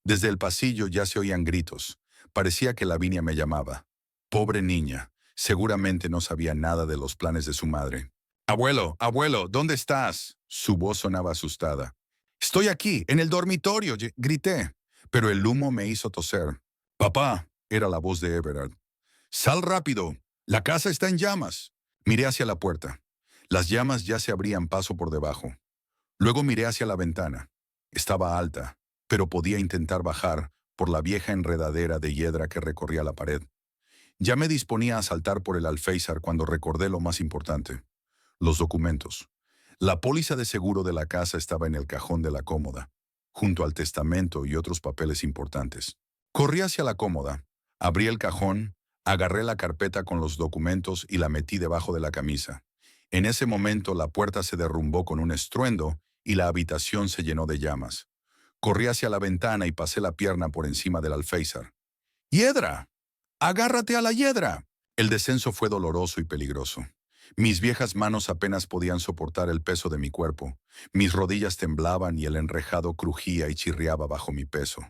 Desde el pasillo ya se oían gritos. Parecía que Lavinia me llamaba. Pobre niña, seguramente no sabía nada de los planes de su madre. «Abuelo, abuelo, ¿dónde estás?», su voz sonaba asustada. «Estoy aquí, en el dormitorio», grité, pero el humo me hizo toser. «Papá», era la voz de Everard. «Sal rápido, la casa está en llamas». Miré hacia la puerta. Las llamas ya se abrían paso por debajo. Luego miré hacia la ventana. Estaba alta, pero podía intentar bajar por la vieja enredadera de hiedra que recorría la pared. Ya me disponía a saltar por el alféizar cuando recordé lo más importante: los documentos. La póliza de seguro de la casa estaba en el cajón de la cómoda, junto al testamento y otros papeles importantes. Corrí hacia la cómoda, abrí el cajón, agarré la carpeta con los documentos y la metí debajo de la camisa. En ese momento la puerta se derrumbó con un estruendo y la habitación se llenó de llamas. Corrí hacia la ventana y pasé la pierna por encima del alféizar. ¡Hiedra! ¡Agárrate a la hiedra! El descenso fue doloroso y peligroso. Mis viejas manos apenas podían soportar el peso de mi cuerpo. Mis rodillas temblaban y el enrejado crujía y chirriaba bajo mi peso.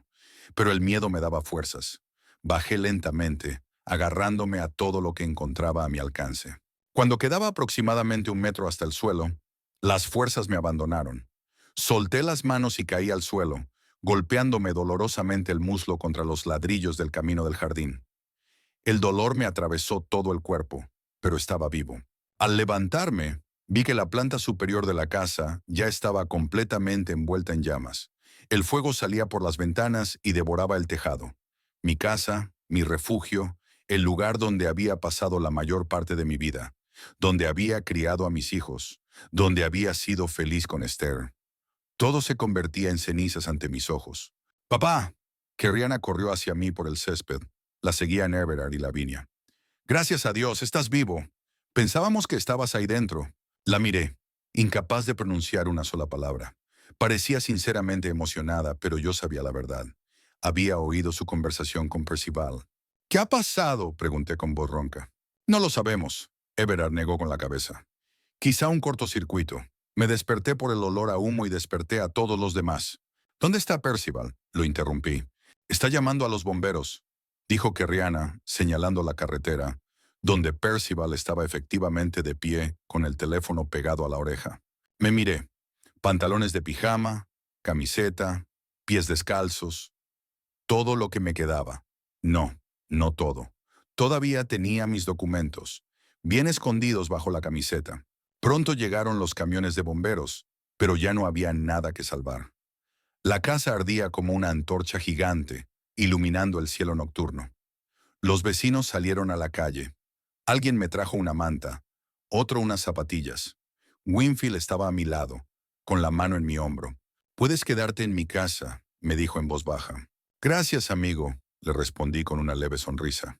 Pero el miedo me daba fuerzas. Bajé lentamente, agarrándome a todo lo que encontraba a mi alcance. Cuando quedaba aproximadamente 1 metro hasta el suelo, las fuerzas me abandonaron. Solté las manos y caí al suelo, golpeándome dolorosamente el muslo contra los ladrillos del camino del jardín. El dolor me atravesó todo el cuerpo, pero estaba vivo. Al levantarme, vi que la planta superior de la casa ya estaba completamente envuelta en llamas. El fuego salía por las ventanas y devoraba el tejado. Mi casa, mi refugio, el lugar donde había pasado la mayor parte de mi vida, donde había criado a mis hijos, donde había sido feliz con Esther. Todo se convertía en cenizas ante mis ojos. «¡Papá!». Kerriana corrió hacia mí por el césped. La seguían Everard y Lavinia. «Gracias a Dios, estás vivo. Pensábamos que estabas ahí dentro». La miré, incapaz de pronunciar una sola palabra. Parecía sinceramente emocionada, pero yo sabía la verdad. Había oído su conversación con Percival. «¿Qué ha pasado?», pregunté con voz ronca. «No lo sabemos», Everard negó con la cabeza. «Quizá un cortocircuito. Me desperté por el olor a humo y desperté a todos los demás». ¿Dónde está Percival? Lo interrumpí. Está llamando a los bomberos, dijo Kerriana, señalando la carretera, donde Percival estaba efectivamente de pie con el teléfono pegado a la oreja. Me miré. Pantalones de pijama, camiseta, pies descalzos, todo lo que me quedaba. No, no todo. Todavía tenía mis documentos, bien escondidos bajo la camiseta. Pronto llegaron los camiones de bomberos, pero ya no había nada que salvar. La casa ardía como una antorcha gigante, iluminando el cielo nocturno. Los vecinos salieron a la calle. Alguien me trajo una manta, otro unas zapatillas. Winfield estaba a mi lado, con la mano en mi hombro. «Puedes quedarte en mi casa», me dijo en voz baja. «Gracias, amigo», le respondí con una leve sonrisa.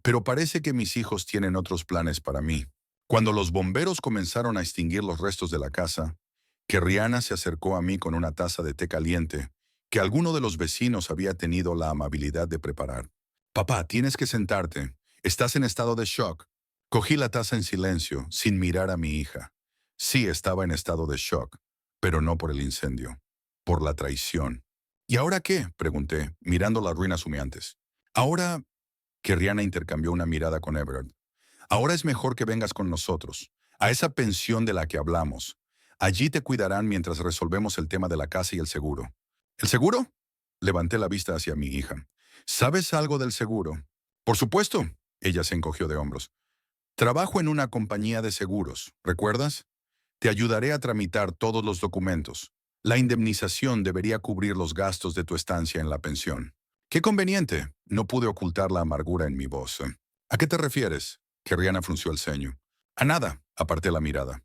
«Pero parece que mis hijos tienen otros planes para mí». Cuando los bomberos comenzaron a extinguir los restos de la casa, Kerriana se acercó a mí con una taza de té caliente que alguno de los vecinos había tenido la amabilidad de preparar. «Papá, tienes que sentarte. Estás en estado de shock». Cogí la taza en silencio, sin mirar a mi hija. Sí, estaba en estado de shock, pero no por el incendio, por la traición. «¿Y ahora qué?», pregunté, mirando las ruinas humeantes. «Ahora», que Rihanna intercambió una mirada con Everett. «Ahora es mejor que vengas con nosotros, a esa pensión de la que hablamos. Allí te cuidarán mientras resolvemos el tema de la casa y el seguro». «¿El seguro?», levanté la vista hacia mi hija. «¿Sabes algo del seguro?». «Por supuesto», ella se encogió de hombros. «Trabajo en una compañía de seguros, ¿recuerdas? Te ayudaré a tramitar todos los documentos. La indemnización debería cubrir los gastos de tu estancia en la pensión». «Qué conveniente», no pude ocultar la amargura en mi voz. «¿A qué te refieres?», que Rihanna frunció el ceño. «A nada», aparté la mirada.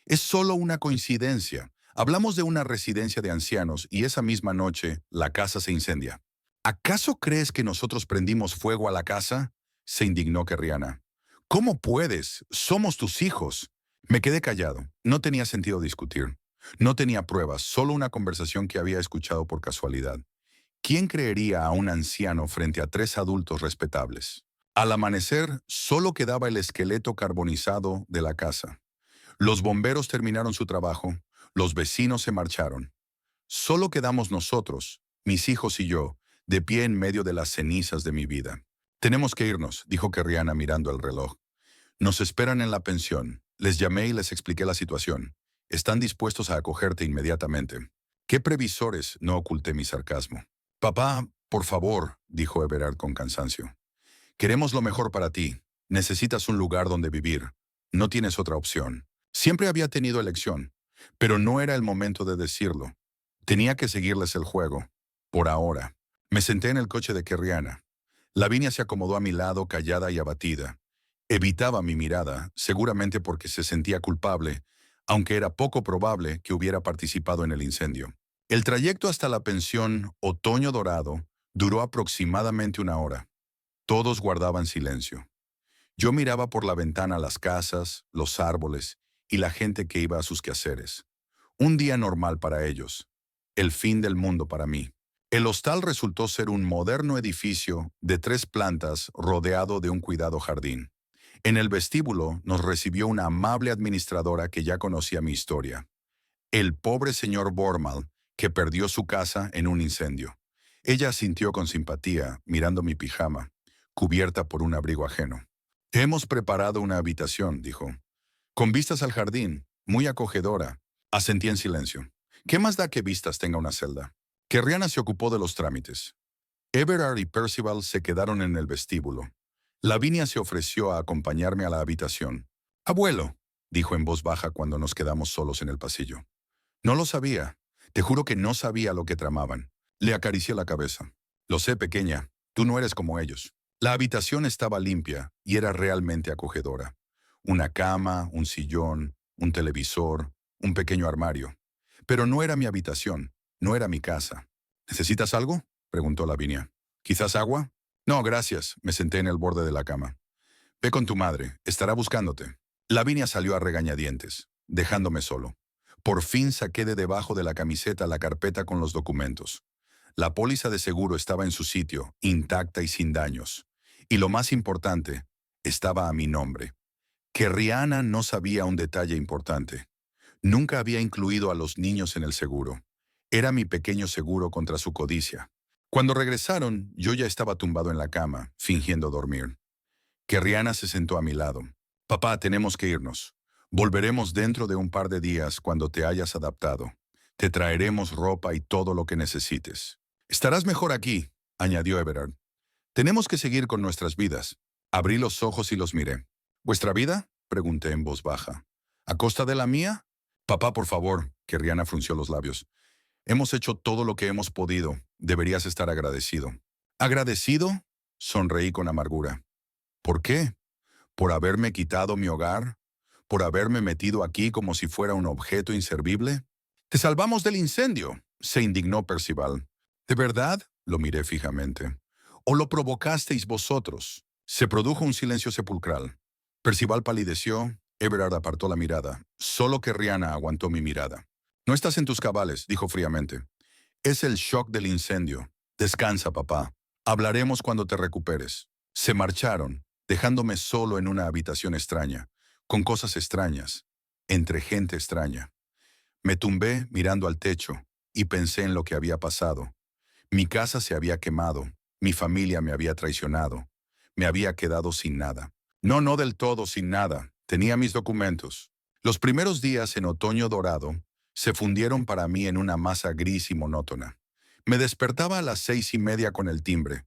«Es solo una coincidencia. Hablamos de una residencia de ancianos y esa misma noche la casa se incendia». «¿Acaso crees que nosotros prendimos fuego a la casa?», se indignó Kerriana. «¿Cómo puedes? Somos tus hijos». Me quedé callado. No tenía sentido discutir. No tenía pruebas, solo una conversación que había escuchado por casualidad. ¿Quién creería a un anciano frente a tres adultos respetables? Al amanecer, solo quedaba el esqueleto carbonizado de la casa. Los bomberos terminaron su trabajo, los vecinos se marcharon. Solo quedamos nosotros, mis hijos y yo, de pie en medio de las cenizas de mi vida. «Tenemos que irnos», dijo Kerriana mirando el reloj. «Nos esperan en la pensión. Les llamé y les expliqué la situación. Están dispuestos a acogerte inmediatamente». «Qué previsores», no oculté mi sarcasmo. «Papá, por favor», dijo Everard con cansancio. «Queremos lo mejor para ti. Necesitas un lugar donde vivir. No tienes otra opción». Siempre había tenido elección, pero no era el momento de decirlo. Tenía que seguirles el juego. Por ahora. Me senté en el coche de Kerriana. Lavinia se acomodó a mi lado, callada y abatida. Evitaba mi mirada, seguramente porque se sentía culpable, aunque era poco probable que hubiera participado en el incendio. El trayecto hasta la pensión Otoño Dorado duró aproximadamente 1 hora. Todos guardaban silencio. Yo miraba por la ventana las casas, los árboles y la gente que iba a sus quehaceres. Un día normal para ellos. El fin del mundo para mí. El hostal resultó ser un moderno edificio de 3 plantas rodeado de un cuidado jardín. En el vestíbulo nos recibió una amable administradora que ya conocía mi historia. El pobre señor Bormal, que perdió su casa en un incendio. Ella asintió con simpatía, mirando mi pijama, cubierta por un abrigo ajeno. «Hemos preparado una habitación», dijo. «Con vistas al jardín, muy acogedora». Asentí en silencio. ¿Qué más da que vistas tenga una celda? Kerriana se ocupó de los trámites. Everard y Percival se quedaron en el vestíbulo. Lavinia se ofreció a acompañarme a la habitación. «Abuelo», dijo en voz baja cuando nos quedamos solos en el pasillo. «No lo sabía. Te juro que no sabía lo que tramaban». Le acaricié la cabeza. «Lo sé, pequeña. Tú no eres como ellos». La habitación estaba limpia y era realmente acogedora. Una cama, un sillón, un televisor, un pequeño armario. Pero no era mi habitación, no era mi casa. «¿Necesitas algo?», preguntó Lavinia. «¿Quizás agua?» «No, gracias», me senté en el borde de la cama. «Ve con tu madre, estará buscándote». Lavinia salió a regañadientes, dejándome solo. Por fin saqué de debajo de la camiseta la carpeta con los documentos. La póliza de seguro estaba en su sitio, intacta y sin daños. Y lo más importante, estaba a mi nombre. Que Rihanna no sabía un detalle importante. Nunca había incluido a los niños en el seguro. Era mi pequeño seguro contra su codicia. Cuando regresaron, yo ya estaba tumbado en la cama, fingiendo dormir. Que Rihanna se sentó a mi lado. Papá, tenemos que irnos. Volveremos dentro de un par de días cuando te hayas adaptado. Te traeremos ropa y todo lo que necesites. Estarás mejor aquí, añadió Everard. Tenemos que seguir con nuestras vidas. Abrí los ojos y los miré. ¿Vuestra vida? Pregunté en voz baja. ¿A costa de la mía? Papá, por favor, que Rihanna frunció los labios. Hemos hecho todo lo que hemos podido. Deberías estar agradecido. ¿Agradecido? Sonreí con amargura. ¿Por qué? ¿Por haberme quitado mi hogar? ¿Por haberme metido aquí como si fuera un objeto inservible? Te salvamos del incendio, se indignó Percival. ¿De verdad? Lo miré fijamente. ¿O lo provocasteis vosotros? Se produjo un silencio sepulcral. Percival palideció, Everard apartó la mirada. Solo que Rihanna aguantó mi mirada. No estás en tus cabales, dijo fríamente. Es el shock del incendio. Descansa, papá. Hablaremos cuando te recuperes. Se marcharon, dejándome solo en una habitación extraña, con cosas extrañas, entre gente extraña. Me tumbé mirando al techo y pensé en lo que había pasado. Mi casa se había quemado, mi familia me había traicionado, me había quedado sin nada. No, no del todo sin nada, tenía mis documentos. Los primeros días en otoño dorado se fundieron para mí en una masa gris y monótona. Me despertaba a las 6:30 con el timbre,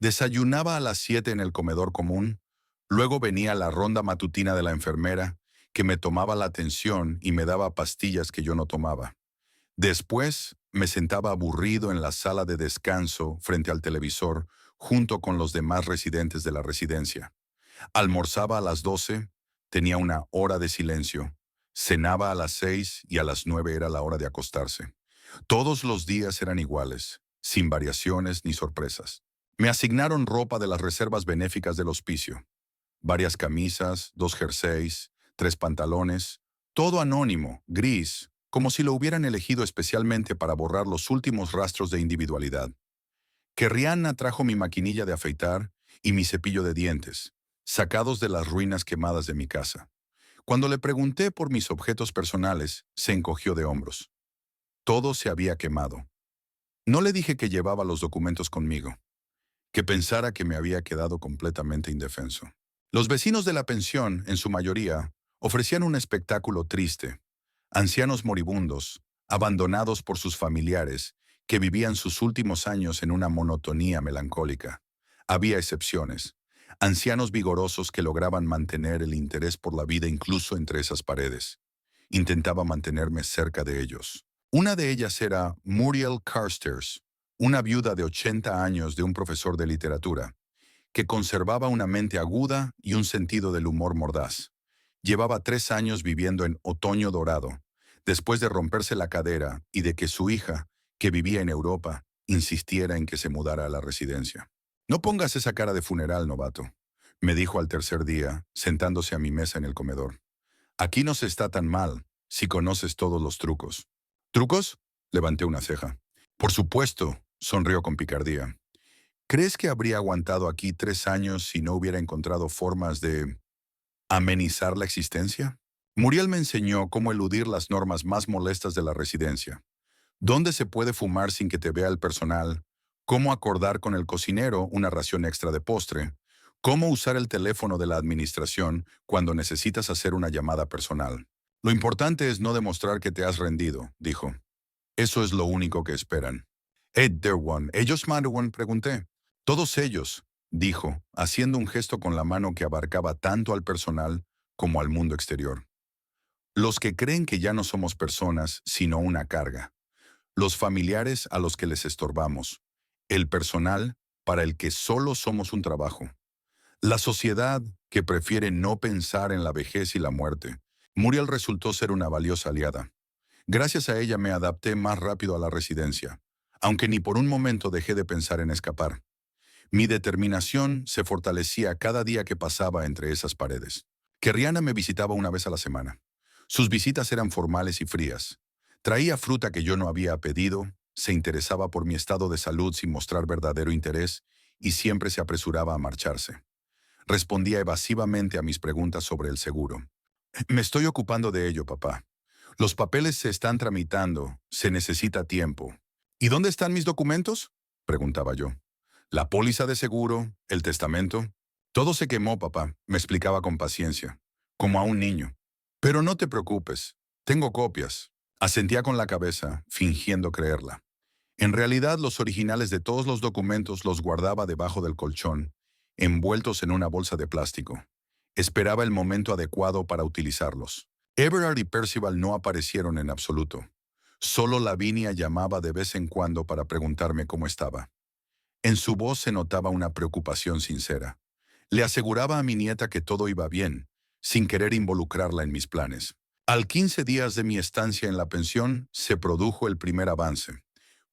desayunaba a las 7 en el comedor común, luego venía la ronda matutina de la enfermera, que me tomaba la atención y me daba pastillas que yo no tomaba. Después me sentaba aburrido en la sala de descanso frente al televisor junto con los demás residentes de la residencia. Almorzaba a las 12, tenía una hora de silencio. Cenaba a las 6 y a las 9 era la hora de acostarse. Todos los días eran iguales, sin variaciones ni sorpresas. Me asignaron ropa de las reservas benéficas del hospicio. Varias camisas, 2 jerseys, 3 pantalones, todo anónimo, gris, como si lo hubieran elegido especialmente para borrar los últimos rastros de individualidad. Que Rihanna trajo mi maquinilla de afeitar y mi cepillo de dientes, sacados de las ruinas quemadas de mi casa. Cuando le pregunté por mis objetos personales, se encogió de hombros. Todo se había quemado. No le dije que llevaba los documentos conmigo, que pensara que me había quedado completamente indefenso. Los vecinos de la pensión, en su mayoría, ofrecían un espectáculo triste. Ancianos moribundos, abandonados por sus familiares, que vivían sus últimos años en una monotonía melancólica. Había excepciones. Ancianos vigorosos que lograban mantener el interés por la vida incluso entre esas paredes. Intentaba mantenerme cerca de ellos. Una de ellas era Muriel Carstairs, una viuda de 80 años de un profesor de literatura, que conservaba una mente aguda y un sentido del humor mordaz. Llevaba 3 años viviendo en Otoño Dorado, después de romperse la cadera y de que su hija, que vivía en Europa, insistiera en que se mudara a la residencia. No pongas esa cara de funeral, novato, me dijo al tercer día, sentándose a mi mesa en el comedor. Aquí no se está tan mal, si conoces todos los trucos. ¿Trucos? Levanté una ceja. Por supuesto, sonrió con picardía. ¿Crees que habría aguantado aquí 3 años si no hubiera encontrado formas de amenizar la existencia? Muriel me enseñó cómo eludir las normas más molestas de la residencia. Dónde se puede fumar sin que te vea el personal, cómo acordar con el cocinero una ración extra de postre, cómo usar el teléfono de la administración cuando necesitas hacer una llamada personal. Lo importante es no demostrar que te has rendido, dijo. Eso es lo único que esperan. ¿Ellos Madawan? Pregunté. Todos ellos, dijo, haciendo un gesto con la mano que abarcaba tanto al personal como al mundo exterior. Los que creen que ya no somos personas, sino una carga. Los familiares a los que les estorbamos. El personal para el que solo somos un trabajo. La sociedad que prefiere no pensar en la vejez y la muerte. Muriel resultó ser una valiosa aliada. Gracias a ella me adapté más rápido a la residencia, aunque ni por un momento dejé de pensar en escapar. Mi determinación se fortalecía cada día que pasaba entre esas paredes. Que Rihanna me visitaba una vez a la semana. Sus visitas eran formales y frías. Traía fruta que yo no había pedido, se interesaba por mi estado de salud sin mostrar verdadero interés y siempre se apresuraba a marcharse. Respondía evasivamente a mis preguntas sobre el seguro. Me estoy ocupando de ello, papá. Los papeles se están tramitando, se necesita tiempo. ¿Y dónde están mis documentos? Preguntaba yo. La póliza de seguro, el testamento. Todo se quemó, papá, me explicaba con paciencia, como a un niño. Pero no te preocupes, tengo copias. Asentía con la cabeza, fingiendo creerla. En realidad, los originales de todos los documentos los guardaba debajo del colchón, envueltos en una bolsa de plástico. Esperaba el momento adecuado para utilizarlos. Everard y Percival no aparecieron en absoluto. Solo Lavinia llamaba de vez en cuando para preguntarme cómo estaba. En su voz se notaba una preocupación sincera. Le aseguraba a mi nieta que todo iba bien, sin querer involucrarla en mis planes. Al 15 días de mi estancia en la pensión, se produjo el primer avance.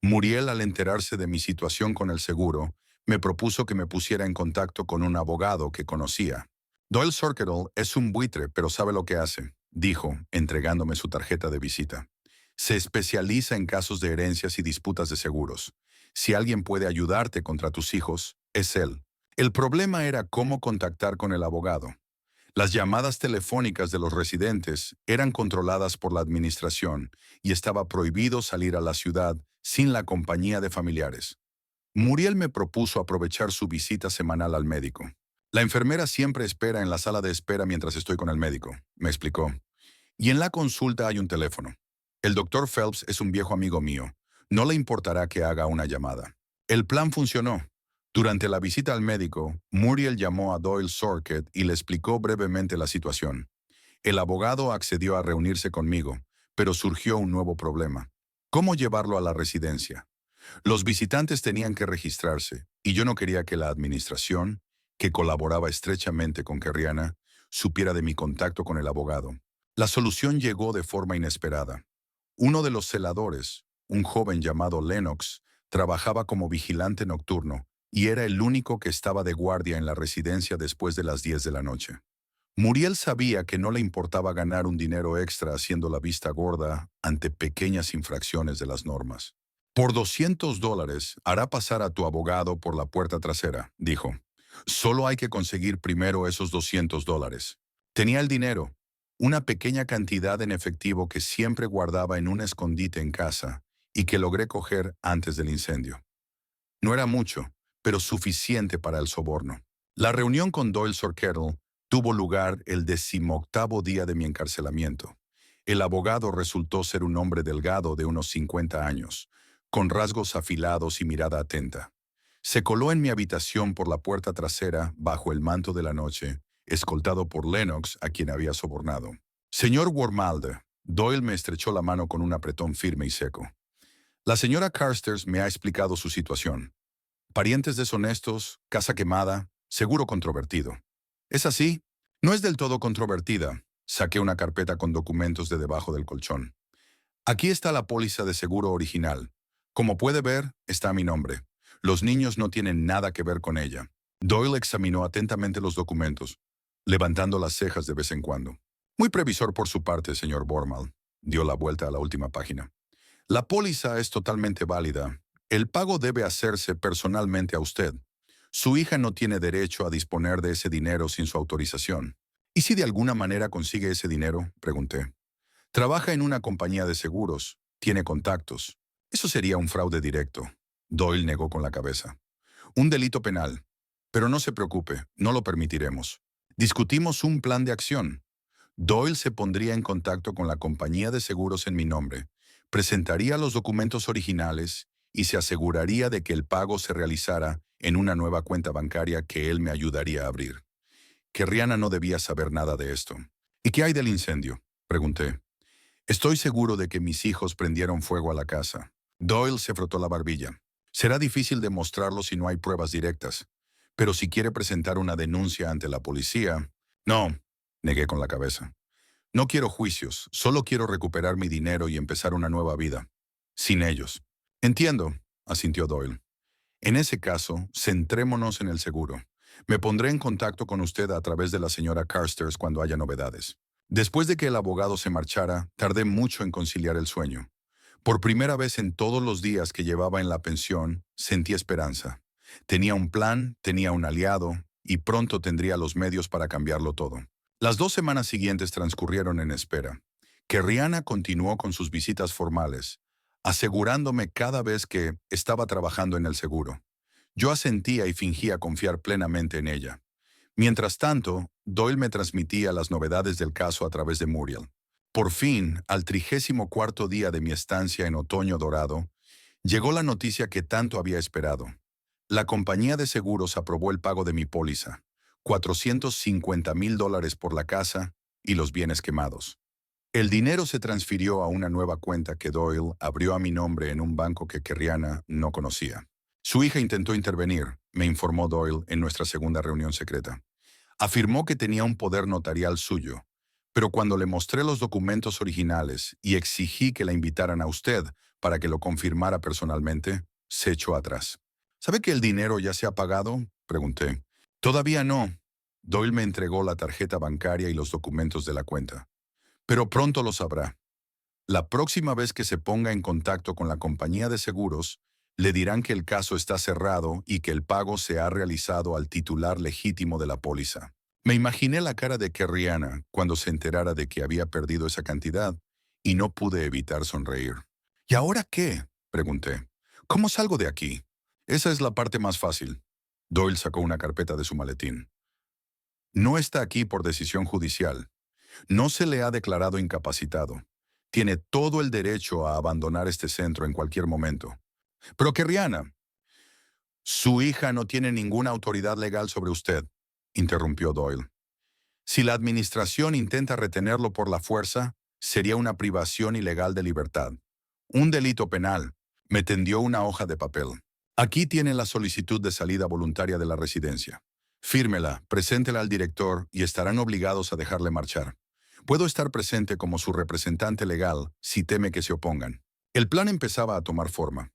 Muriel, al enterarse de mi situación con el seguro, me propuso que me pusiera en contacto con un abogado que conocía. Doyle Sorkettle es un buitre, pero sabe lo que hace, dijo, entregándome su tarjeta de visita. Se especializa en casos de herencias y disputas de seguros. Si alguien puede ayudarte contra tus hijos, es él. El problema era cómo contactar con el abogado. Las llamadas telefónicas de los residentes eran controladas por la administración y estaba prohibido salir a la ciudad sin la compañía de familiares. Muriel me propuso aprovechar su visita semanal al médico. La enfermera siempre espera en la sala de espera mientras estoy con el médico, me explicó. Y en la consulta hay un teléfono. El doctor Phelps es un viejo amigo mío. No le importará que haga una llamada. El plan funcionó. Durante la visita al médico, Muriel llamó a Doyle Sorkett y le explicó brevemente la situación. El abogado accedió a reunirse conmigo, pero surgió un nuevo problema. ¿Cómo llevarlo a la residencia? Los visitantes tenían que registrarse, y yo no quería que la administración, que colaboraba estrechamente con Kerriana, supiera de mi contacto con el abogado. La solución llegó de forma inesperada. Uno de los celadores, un joven llamado Lennox, trabajaba como vigilante nocturno y era el único que estaba de guardia en la residencia después de las 10 de la noche. Muriel sabía que no le importaba ganar un dinero extra haciendo la vista gorda ante pequeñas infracciones de las normas. Por $200 hará pasar a tu abogado por la puerta trasera, dijo. Solo hay que conseguir primero esos $200. Tenía el dinero, una pequeña cantidad en efectivo que siempre guardaba en un escondite en casa y que logré coger antes del incendio. No era mucho, pero suficiente para el soborno. La reunión con Doyle Sorkettle tuvo lugar el 18º día de mi encarcelamiento. El abogado resultó ser un hombre delgado de unos 50 años, con rasgos afilados y mirada atenta. Se coló en mi habitación por la puerta trasera bajo el manto de la noche, escoltado por Lennox, a quien había sobornado. Señor Wormalde, Doyle me estrechó la mano con un apretón firme y seco. La señora Carstairs me ha explicado su situación. Parientes deshonestos, casa quemada, seguro controvertido. ¿Es así? No es del todo controvertida. Saqué una carpeta con documentos de debajo del colchón. Aquí está la póliza de seguro original. Como puede ver, está mi nombre. Los niños no tienen nada que ver con ella. Doyle examinó atentamente los documentos, levantando las cejas de vez en cuando. Muy previsor por su parte, señor Bormal. Dio la vuelta a la última página. La póliza es totalmente válida. El pago debe hacerse personalmente a usted. Su hija no tiene derecho a disponer de ese dinero sin su autorización. ¿Y si de alguna manera consigue ese dinero?, pregunté. Trabaja en una compañía de seguros. Tiene contactos. Eso sería un fraude directo. Doyle negó con la cabeza. Un delito penal. Pero no se preocupe, no lo permitiremos. Discutimos un plan de acción. Doyle se pondría en contacto con la compañía de seguros en mi nombre, presentaría los documentos originales y se aseguraría de que el pago se realizara en una nueva cuenta bancaria que él me ayudaría a abrir. Kerriana no debía saber nada de esto. ¿Y qué hay del incendio?, pregunté. Estoy seguro de que mis hijos prendieron fuego a la casa. Doyle se frotó la barbilla. Será difícil demostrarlo si no hay pruebas directas. Pero si quiere presentar una denuncia ante la policía... No, negué con la cabeza. No quiero juicios, solo quiero recuperar mi dinero y empezar una nueva vida. Sin ellos. Entiendo, asintió Doyle. En ese caso, centrémonos en el seguro. Me pondré en contacto con usted a través de la señora Carstairs cuando haya novedades. Después de que el abogado se marchara, tardé mucho en conciliar el sueño. Por primera vez en todos los días que llevaba en la pensión, sentí esperanza. Tenía un plan, tenía un aliado, y pronto tendría los medios para cambiarlo todo. Las 2 semanas siguientes transcurrieron en espera. Que Rihanna continuó con sus visitas formales, asegurándome cada vez que estaba trabajando en el seguro. Yo asentía y fingía confiar plenamente en ella. Mientras tanto, Doyle me transmitía las novedades del caso a través de Muriel. Por fin, al 34º día de mi estancia en Otoño Dorado, llegó la noticia que tanto había esperado. La compañía de seguros aprobó el pago de mi póliza, $450,000 por la casa y los bienes quemados. El dinero se transfirió a una nueva cuenta que Doyle abrió a mi nombre en un banco que Rihanna no conocía. Su hija intentó intervenir, me informó Doyle en nuestra segunda reunión secreta. Afirmó que tenía un poder notarial suyo, pero cuando le mostré los documentos originales y exigí que la invitaran a usted para que lo confirmara personalmente, se echó atrás. ¿Sabe que el dinero ya se ha pagado?, pregunté. Todavía no. Doyle me entregó la tarjeta bancaria y los documentos de la cuenta. Pero pronto lo sabrá. La próxima vez que se ponga en contacto con la compañía de seguros, le dirán que el caso está cerrado y que el pago se ha realizado al titular legítimo de la póliza. Me imaginé la cara de Rihanna cuando se enterara de que había perdido esa cantidad y no pude evitar sonreír. ¿Y ahora qué?, pregunté. ¿Cómo salgo de aquí? Esa es la parte más fácil. Doyle sacó una carpeta de su maletín. No está aquí por decisión judicial. No se le ha declarado incapacitado. Tiene todo el derecho a abandonar este centro en cualquier momento. Pero Rihanna, su hija no tiene ninguna autoridad legal sobre usted, interrumpió Doyle. Si la administración intenta retenerlo por la fuerza, sería una privación ilegal de libertad. Un delito penal. Me tendió una hoja de papel. Aquí tiene la solicitud de salida voluntaria de la residencia. Fírmela, preséntela al director y estarán obligados a dejarle marchar. Puedo estar presente como su representante legal si teme que se opongan. El plan empezaba a tomar forma.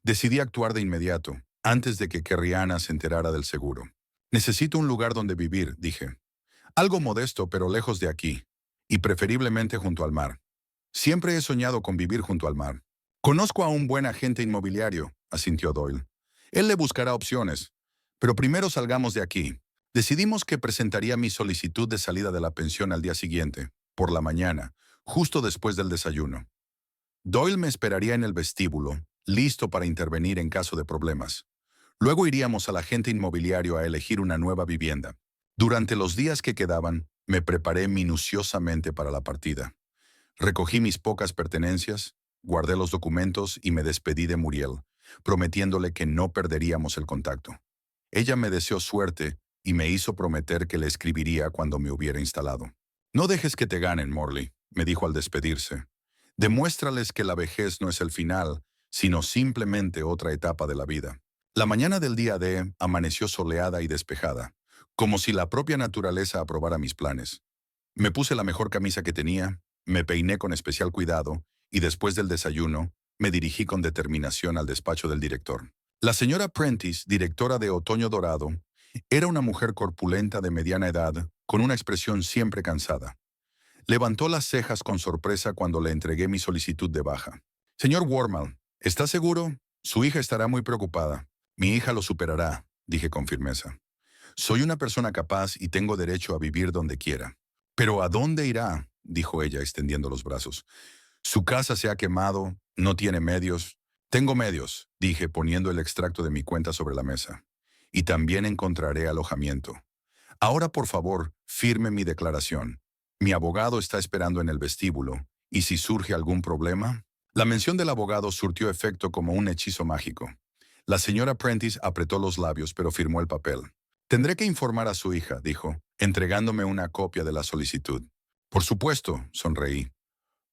Decidí actuar de inmediato, antes de que Rihanna se enterara del seguro. Necesito un lugar donde vivir, dije. Algo modesto pero lejos de aquí, y preferiblemente junto al mar. Siempre he soñado con vivir junto al mar. Conozco a un buen agente inmobiliario, asintió Doyle. Él le buscará opciones. Pero primero salgamos de aquí. Decidimos que presentaría mi solicitud de salida de la pensión al día siguiente, por la mañana, justo después del desayuno. Doyle me esperaría en el vestíbulo, listo para intervenir en caso de problemas. Luego iríamos al agente inmobiliario a elegir una nueva vivienda. Durante los días que quedaban, me preparé minuciosamente para la partida. Recogí mis pocas pertenencias, guardé los documentos y me despedí de Muriel, prometiéndole que no perderíamos el contacto. Ella me deseó suerte y me hizo prometer que le escribiría cuando me hubiera instalado. No dejes que te ganen, Morley, me dijo al despedirse. Demuéstrales que la vejez no es el final, sino simplemente otra etapa de la vida. La mañana del día D amaneció soleada y despejada, como si la propia naturaleza aprobara mis planes. Me puse la mejor camisa que tenía, me peiné con especial cuidado y después del desayuno me dirigí con determinación al despacho del director. La señora Prentice, directora de Otoño Dorado, era una mujer corpulenta de mediana edad, con una expresión siempre cansada. Levantó las cejas con sorpresa cuando le entregué mi solicitud de baja. Señor Wormald, ¿está seguro? Su hija estará muy preocupada. Mi hija lo superará, dije con firmeza. Soy una persona capaz y tengo derecho a vivir donde quiera. ¿Pero a dónde irá?, dijo ella extendiendo los brazos. Su casa se ha quemado, no tiene medios. Tengo medios, dije poniendo el extracto de mi cuenta sobre la mesa. Y también encontraré alojamiento. Ahora, por favor, firme mi declaración. Mi abogado está esperando en el vestíbulo, y si surge algún problema... La mención del abogado surtió efecto como un hechizo mágico. La señora Prentice apretó los labios, pero firmó el papel. Tendré que informar a su hija, dijo, entregándome una copia de la solicitud. Por supuesto, sonreí.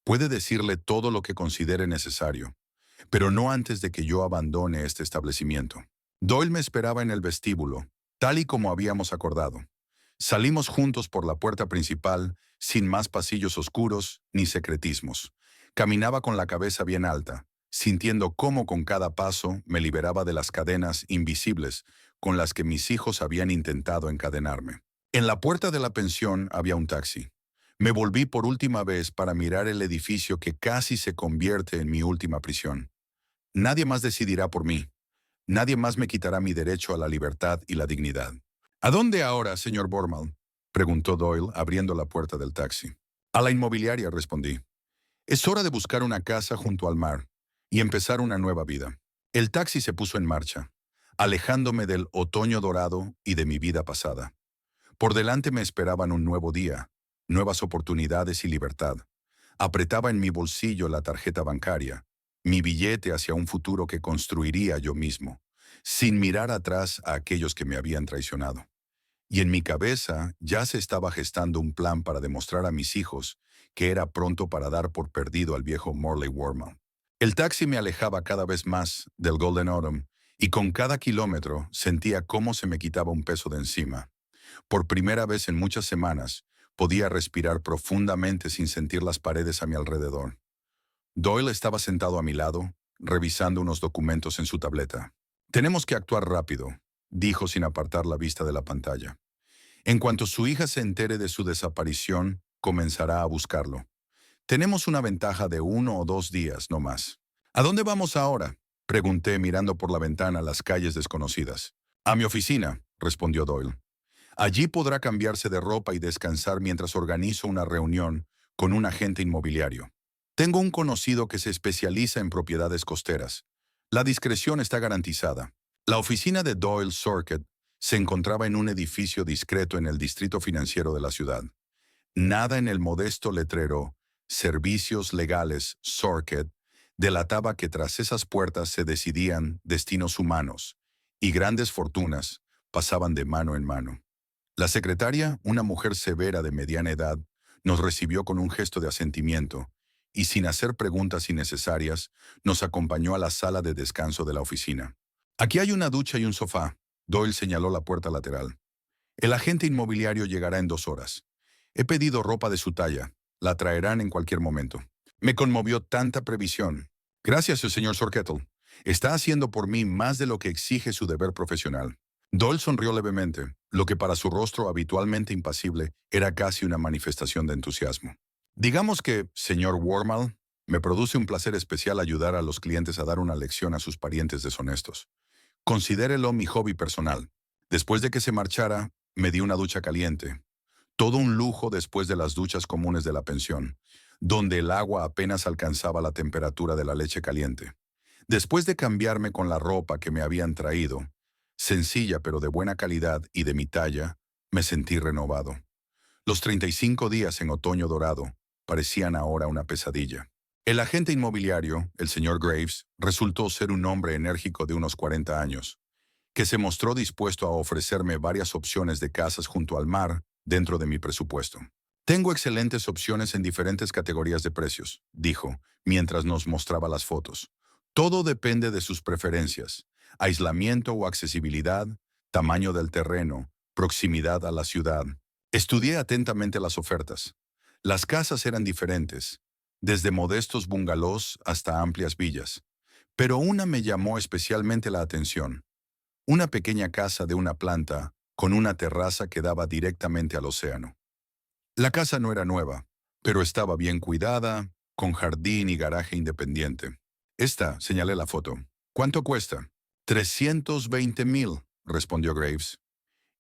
Puede decirle todo lo que considere necesario, pero no antes de que yo abandone este establecimiento. Doyle me esperaba en el vestíbulo, tal y como habíamos acordado. Salimos juntos por la puerta principal, sin más pasillos oscuros ni secretismos. Caminaba con la cabeza bien alta, sintiendo cómo con cada paso me liberaba de las cadenas invisibles con las que mis hijos habían intentado encadenarme. En la puerta de la pensión había un taxi. Me volví por última vez para mirar el edificio que casi se convierte en mi última prisión. Nadie más decidirá por mí. Nadie más me quitará mi derecho a la libertad y la dignidad. ¿A dónde ahora, señor Wormald?, preguntó Doyle, abriendo la puerta del taxi. A la inmobiliaria, respondí. Es hora de buscar una casa junto al mar y empezar una nueva vida. El taxi se puso en marcha, alejándome del otoño dorado y de mi vida pasada. Por delante me esperaban un nuevo día, nuevas oportunidades y libertad. Apretaba en mi bolsillo la tarjeta bancaria, mi billete hacia un futuro que construiría yo mismo, sin mirar atrás a aquellos que me habían traicionado. Y en mi cabeza ya se estaba gestando un plan para demostrar a mis hijos que era pronto para dar por perdido al viejo Morley Wormald. El taxi me alejaba cada vez más del Golden Autumn y con cada kilómetro sentía cómo se me quitaba un peso de encima. Por primera vez en muchas semanas, podía respirar profundamente sin sentir las paredes a mi alrededor. Doyle estaba sentado a mi lado, revisando unos documentos en su tableta. Tenemos que actuar rápido, dijo sin apartar la vista de la pantalla. En cuanto su hija se entere de su desaparición, comenzará a buscarlo. Tenemos una ventaja de 1 o 2 días, no más. ¿A dónde vamos ahora?, pregunté mirando por la ventana las calles desconocidas. A mi oficina, respondió Doyle. Allí podrá cambiarse de ropa y descansar mientras organizo una reunión con un agente inmobiliario. Tengo un conocido que se especializa en propiedades costeras. La discreción está garantizada. La oficina de Doyle Sorket se encontraba en un edificio discreto en el distrito financiero de la ciudad. Nada en el modesto letrero «Servicios Legales Sorket» delataba que tras esas puertas se decidían destinos humanos, y grandes fortunas pasaban de mano en mano. La secretaria, una mujer severa de mediana edad, nos recibió con un gesto de asentimiento y, sin hacer preguntas innecesarias, nos acompañó a la sala de descanso de la oficina. Aquí hay una ducha y un sofá. Doyle señaló la puerta lateral. El agente inmobiliario llegará en 2 horas. He pedido ropa de su talla. La traerán en cualquier momento. Me conmovió tanta previsión. Gracias, señor Sorkettle. Está haciendo por mí más de lo que exige su deber profesional. Doyle sonrió levemente, lo que para su rostro habitualmente impasible era casi una manifestación de entusiasmo. Digamos que, señor Wormald, me produce un placer especial ayudar a los clientes a dar una lección a sus parientes deshonestos. Considérelo mi hobby personal. Después de que se marchara, me di una ducha caliente. Todo un lujo después de las duchas comunes de la pensión, donde el agua apenas alcanzaba la temperatura de la leche caliente. Después de cambiarme con la ropa que me habían traído, sencilla pero de buena calidad y de mi talla, me sentí renovado. Los 35 días en otoño dorado parecían ahora una pesadilla. El agente inmobiliario, el señor Graves, resultó ser un hombre enérgico de unos 40 años, que se mostró dispuesto a ofrecerme varias opciones de casas junto al mar dentro de mi presupuesto. Tengo excelentes opciones en diferentes categorías de precios, dijo, mientras nos mostraba las fotos. Todo depende de sus preferencias: aislamiento o accesibilidad, tamaño del terreno, proximidad a la ciudad. Estudié atentamente las ofertas. Las casas eran diferentes, desde modestos bungalows hasta amplias villas. Pero una me llamó especialmente la atención. Una pequeña casa de una planta con una terraza que daba directamente al océano. La casa no era nueva, pero estaba bien cuidada, con jardín y garaje independiente. Esta, señalé la foto. ¿Cuánto cuesta? 320,000, respondió Graves.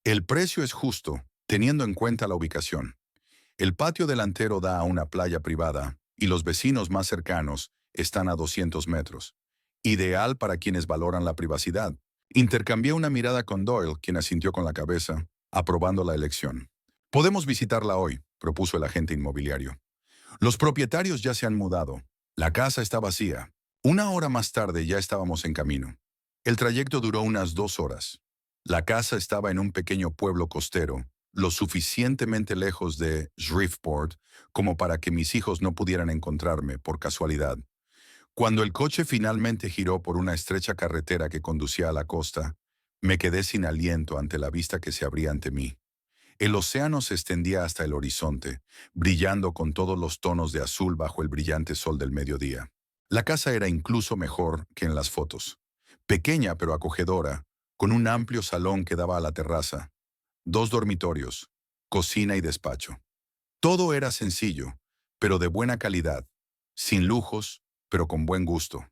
El precio es justo, teniendo en cuenta la ubicación. El patio delantero da a una playa privada y los vecinos más cercanos están a 200 metros. Ideal para quienes valoran la privacidad. Intercambié una mirada con Doyle, quien asintió con la cabeza, aprobando la elección. Podemos visitarla hoy, propuso el agente inmobiliario. Los propietarios ya se han mudado. La casa está vacía. 1 hora más tarde ya estábamos en camino. El trayecto duró unas 2 horas. La casa estaba en un pequeño pueblo costero, lo suficientemente lejos de Shreveport como para que mis hijos no pudieran encontrarme por casualidad. Cuando el coche finalmente giró por una estrecha carretera que conducía a la costa, me quedé sin aliento ante la vista que se abría ante mí. El océano se extendía hasta el horizonte, brillando con todos los tonos de azul bajo el brillante sol del mediodía. La casa era incluso mejor que en las fotos. Pequeña pero acogedora, con un amplio salón que daba a la terraza, 2 dormitorios, cocina y despacho. Todo era sencillo, pero de buena calidad, sin lujos, pero con buen gusto.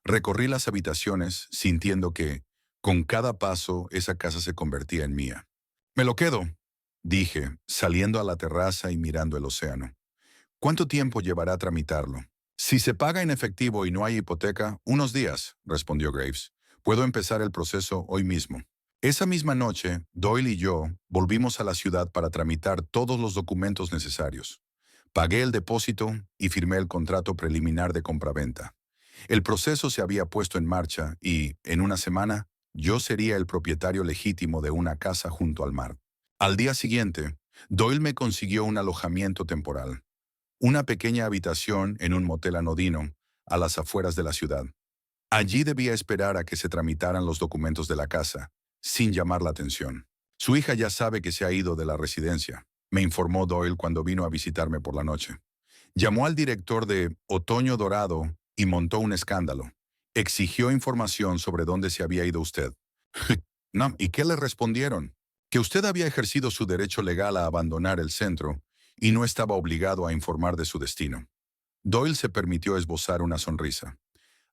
Recorrí las habitaciones sintiendo que, con cada paso, esa casa se convertía en mía. Me lo quedo, dije, saliendo a la terraza y mirando el océano. ¿Cuánto tiempo llevará a tramitarlo? Si se paga en efectivo y no hay hipoteca, unos días, respondió Graves. Puedo empezar el proceso hoy mismo. Esa misma noche, Doyle y yo volvimos a la ciudad para tramitar todos los documentos necesarios. Pagué el depósito y firmé el contrato preliminar de compraventa. El proceso se había puesto en marcha y, en una semana, yo sería el propietario legítimo de una casa junto al mar. Al día siguiente, Doyle me consiguió un alojamiento temporal, una pequeña habitación en un motel anodino, a las afueras de la ciudad. Allí debía esperar a que se tramitaran los documentos de la casa, sin llamar la atención. Su hija ya sabe que se ha ido de la residencia, me informó Doyle cuando vino a visitarme por la noche. Llamó al director de Otoño Dorado y montó un escándalo. Exigió información sobre dónde se había ido usted. No, ¿y qué le respondieron? Que usted había ejercido su derecho legal a abandonar el centro y no estaba obligado a informar de su destino. Doyle se permitió esbozar una sonrisa.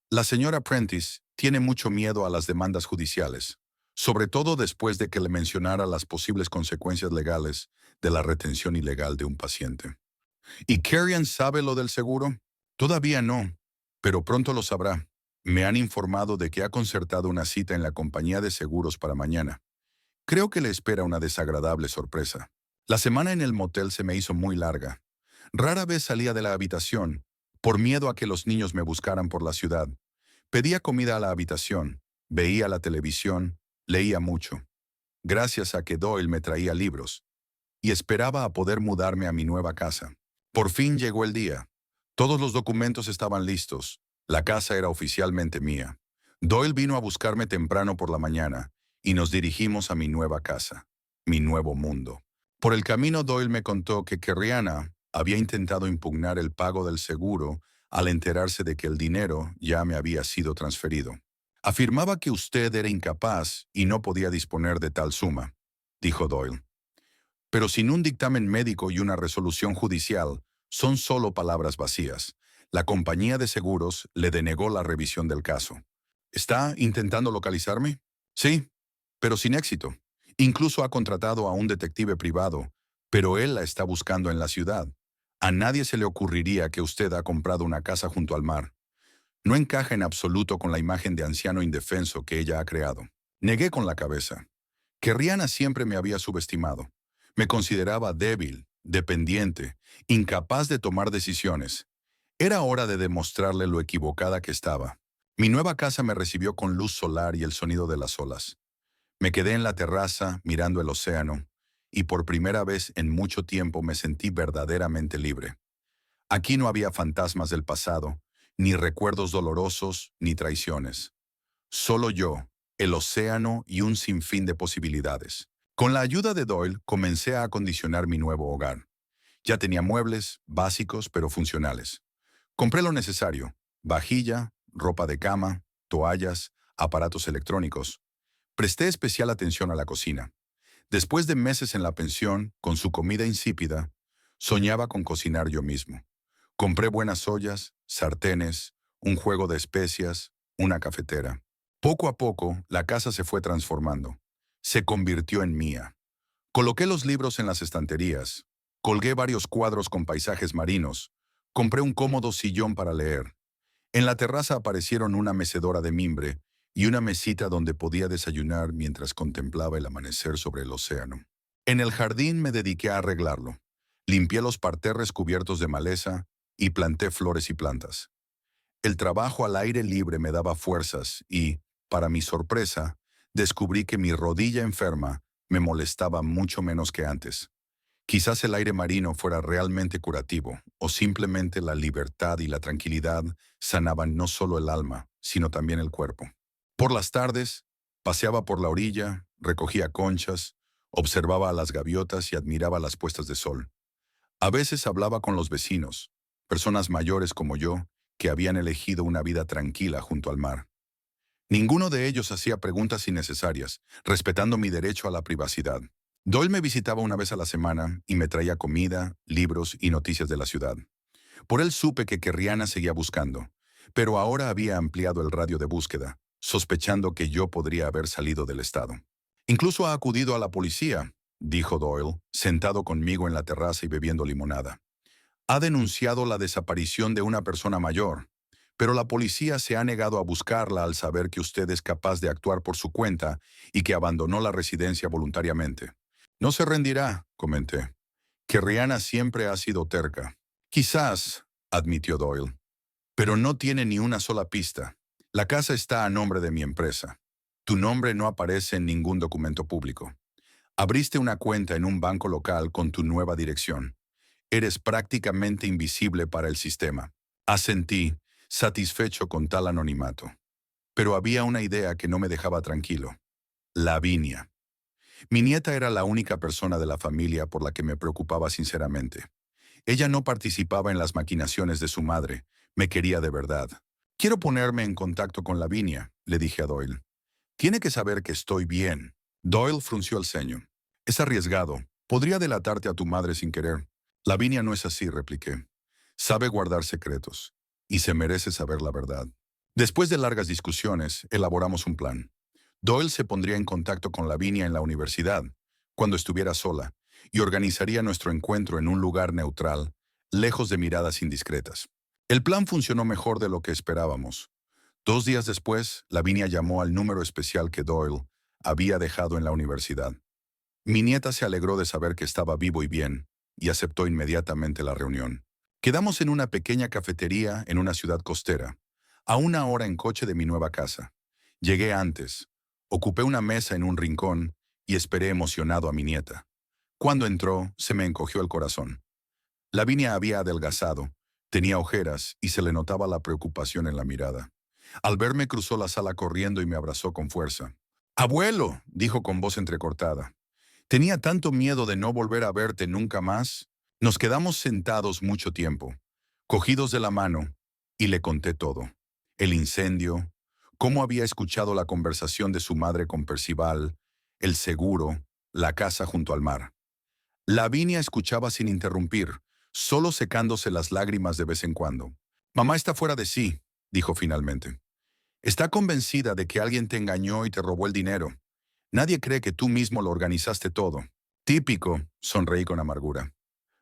La señora Prentice tiene mucho miedo a las demandas judiciales, sobre todo después de que le mencionara las posibles consecuencias legales de la retención ilegal de un paciente. ¿Y Carrion sabe lo del seguro? Todavía no, pero pronto lo sabrá. Me han informado de que ha concertado una cita en la compañía de seguros para mañana. Creo que le espera una desagradable sorpresa. La semana en el motel se me hizo muy larga. Rara vez salía de la habitación, por miedo a que los niños me buscaran por la ciudad. Pedía comida a la habitación, veía la televisión, leía mucho. Gracias a que Doyle me traía libros. Y esperaba a poder mudarme a mi nueva casa. Por fin llegó el día. Todos los documentos estaban listos. La casa era oficialmente mía. Doyle vino a buscarme temprano por la mañana y nos dirigimos a mi nueva casa, mi nuevo mundo. Por el camino Doyle me contó que Kerriana había intentado impugnar el pago del seguro al enterarse de que el dinero ya me había sido transferido. Afirmaba que usted era incapaz y no podía disponer de tal suma, dijo Doyle. Pero sin un dictamen médico y una resolución judicial, son solo palabras vacías. La compañía de seguros le denegó la revisión del caso. ¿Está intentando localizarme? Sí, pero sin éxito. Incluso ha contratado a un detective privado, pero él la está buscando en la ciudad. A nadie se le ocurriría que usted ha comprado una casa junto al mar. No encaja en absoluto con la imagen de anciano indefenso que ella ha creado. Negué con la cabeza. Que Rihanna siempre me había subestimado. Me consideraba débil, dependiente, incapaz de tomar decisiones. Era hora de demostrarle lo equivocada que estaba. Mi nueva casa me recibió con luz solar y el sonido de las olas. Me quedé en la terraza mirando el océano, y por primera vez en mucho tiempo me sentí verdaderamente libre. Aquí no había fantasmas del pasado, ni recuerdos dolorosos, ni traiciones. Solo yo, el océano y un sinfín de posibilidades. Con la ayuda de Doyle, comencé a acondicionar mi nuevo hogar. Ya tenía muebles, básicos pero funcionales. Compré lo necesario: vajilla, ropa de cama, toallas, aparatos electrónicos. Presté especial atención a la cocina. Después de meses en la pensión, con su comida insípida, soñaba con cocinar yo mismo. Compré buenas ollas, sartenes, un juego de especias, una cafetera. Poco a poco, la casa se fue transformando. Se convirtió en mía. Coloqué los libros en las estanterías. Colgué varios cuadros con paisajes marinos. Compré un cómodo sillón para leer. En la terraza aparecieron una mecedora de mimbre y una mesita donde podía desayunar mientras contemplaba el amanecer sobre el océano. En el jardín me dediqué a arreglarlo. Limpié los parterres cubiertos de maleza y planté flores y plantas. El trabajo al aire libre me daba fuerzas y, para mi sorpresa, descubrí que mi rodilla enferma me molestaba mucho menos que antes. Quizás el aire marino fuera realmente curativo, o simplemente la libertad y la tranquilidad sanaban no solo el alma, sino también el cuerpo. Por las tardes, paseaba por la orilla, recogía conchas, observaba a las gaviotas y admiraba las puestas de sol. A veces hablaba con los vecinos, personas mayores como yo, que habían elegido una vida tranquila junto al mar. Ninguno de ellos hacía preguntas innecesarias, respetando mi derecho a la privacidad. Doyle me visitaba una vez a la semana y me traía comida, libros y noticias de la ciudad. Por él supe que Kerriana seguía buscando, pero ahora había ampliado el radio de búsqueda, sospechando que yo podría haber salido del estado. Incluso ha acudido a la policía, dijo Doyle, sentado conmigo en la terraza y bebiendo limonada. Ha denunciado la desaparición de una persona mayor, pero la policía se ha negado a buscarla al saber que usted es capaz de actuar por su cuenta y que abandonó la residencia voluntariamente. No se rendirá, comenté, que Rihanna siempre ha sido terca. Quizás, admitió Doyle, pero no tiene ni una sola pista. La casa está a nombre de mi empresa. Tu nombre no aparece en ningún documento público. Abriste una cuenta en un banco local con tu nueva dirección. Eres prácticamente invisible para el sistema. Asentí, satisfecho con tal anonimato. Pero había una idea que no me dejaba tranquilo. Lavinia. Mi nieta era la única persona de la familia por la que me preocupaba sinceramente. Ella no participaba en las maquinaciones de su madre. Me quería de verdad. Quiero ponerme en contacto con Lavinia, le dije a Doyle. Tiene que saber que estoy bien. Doyle frunció el ceño. Es arriesgado. Podría delatarte a tu madre sin querer. Lavinia no es así, repliqué. Sabe guardar secretos. Y se merece saber la verdad. Después de largas discusiones, elaboramos un plan. Doyle se pondría en contacto con Lavinia en la universidad, cuando estuviera sola, y organizaría nuestro encuentro en un lugar neutral, lejos de miradas indiscretas. El plan funcionó mejor de lo que esperábamos. 2 días después, Lavinia llamó al número especial que Doyle había dejado en la universidad. Mi nieta se alegró de saber que estaba vivo y bien, y aceptó inmediatamente la reunión. Quedamos en una pequeña cafetería en una ciudad costera, a 1 hora en coche de mi nueva casa. Llegué antes, ocupé una mesa en un rincón y esperé emocionado a mi nieta. Cuando entró, se me encogió el corazón. Lavinia había adelgazado, tenía ojeras y se le notaba la preocupación en la mirada. Al verme cruzó la sala corriendo y me abrazó con fuerza. «Abuelo», dijo con voz entrecortada. «Tenía tanto miedo de no volver a verte nunca más». Nos quedamos sentados mucho tiempo, cogidos de la mano, y le conté todo. El incendio, cómo había escuchado la conversación de su madre con Percival, el seguro, la casa junto al mar. Lavinia escuchaba sin interrumpir, solo secándose las lágrimas de vez en cuando. «Mamá está fuera de sí», dijo finalmente. «Está convencida de que alguien te engañó y te robó el dinero. Nadie cree que tú mismo lo organizaste todo». «Típico», sonreí con amargura.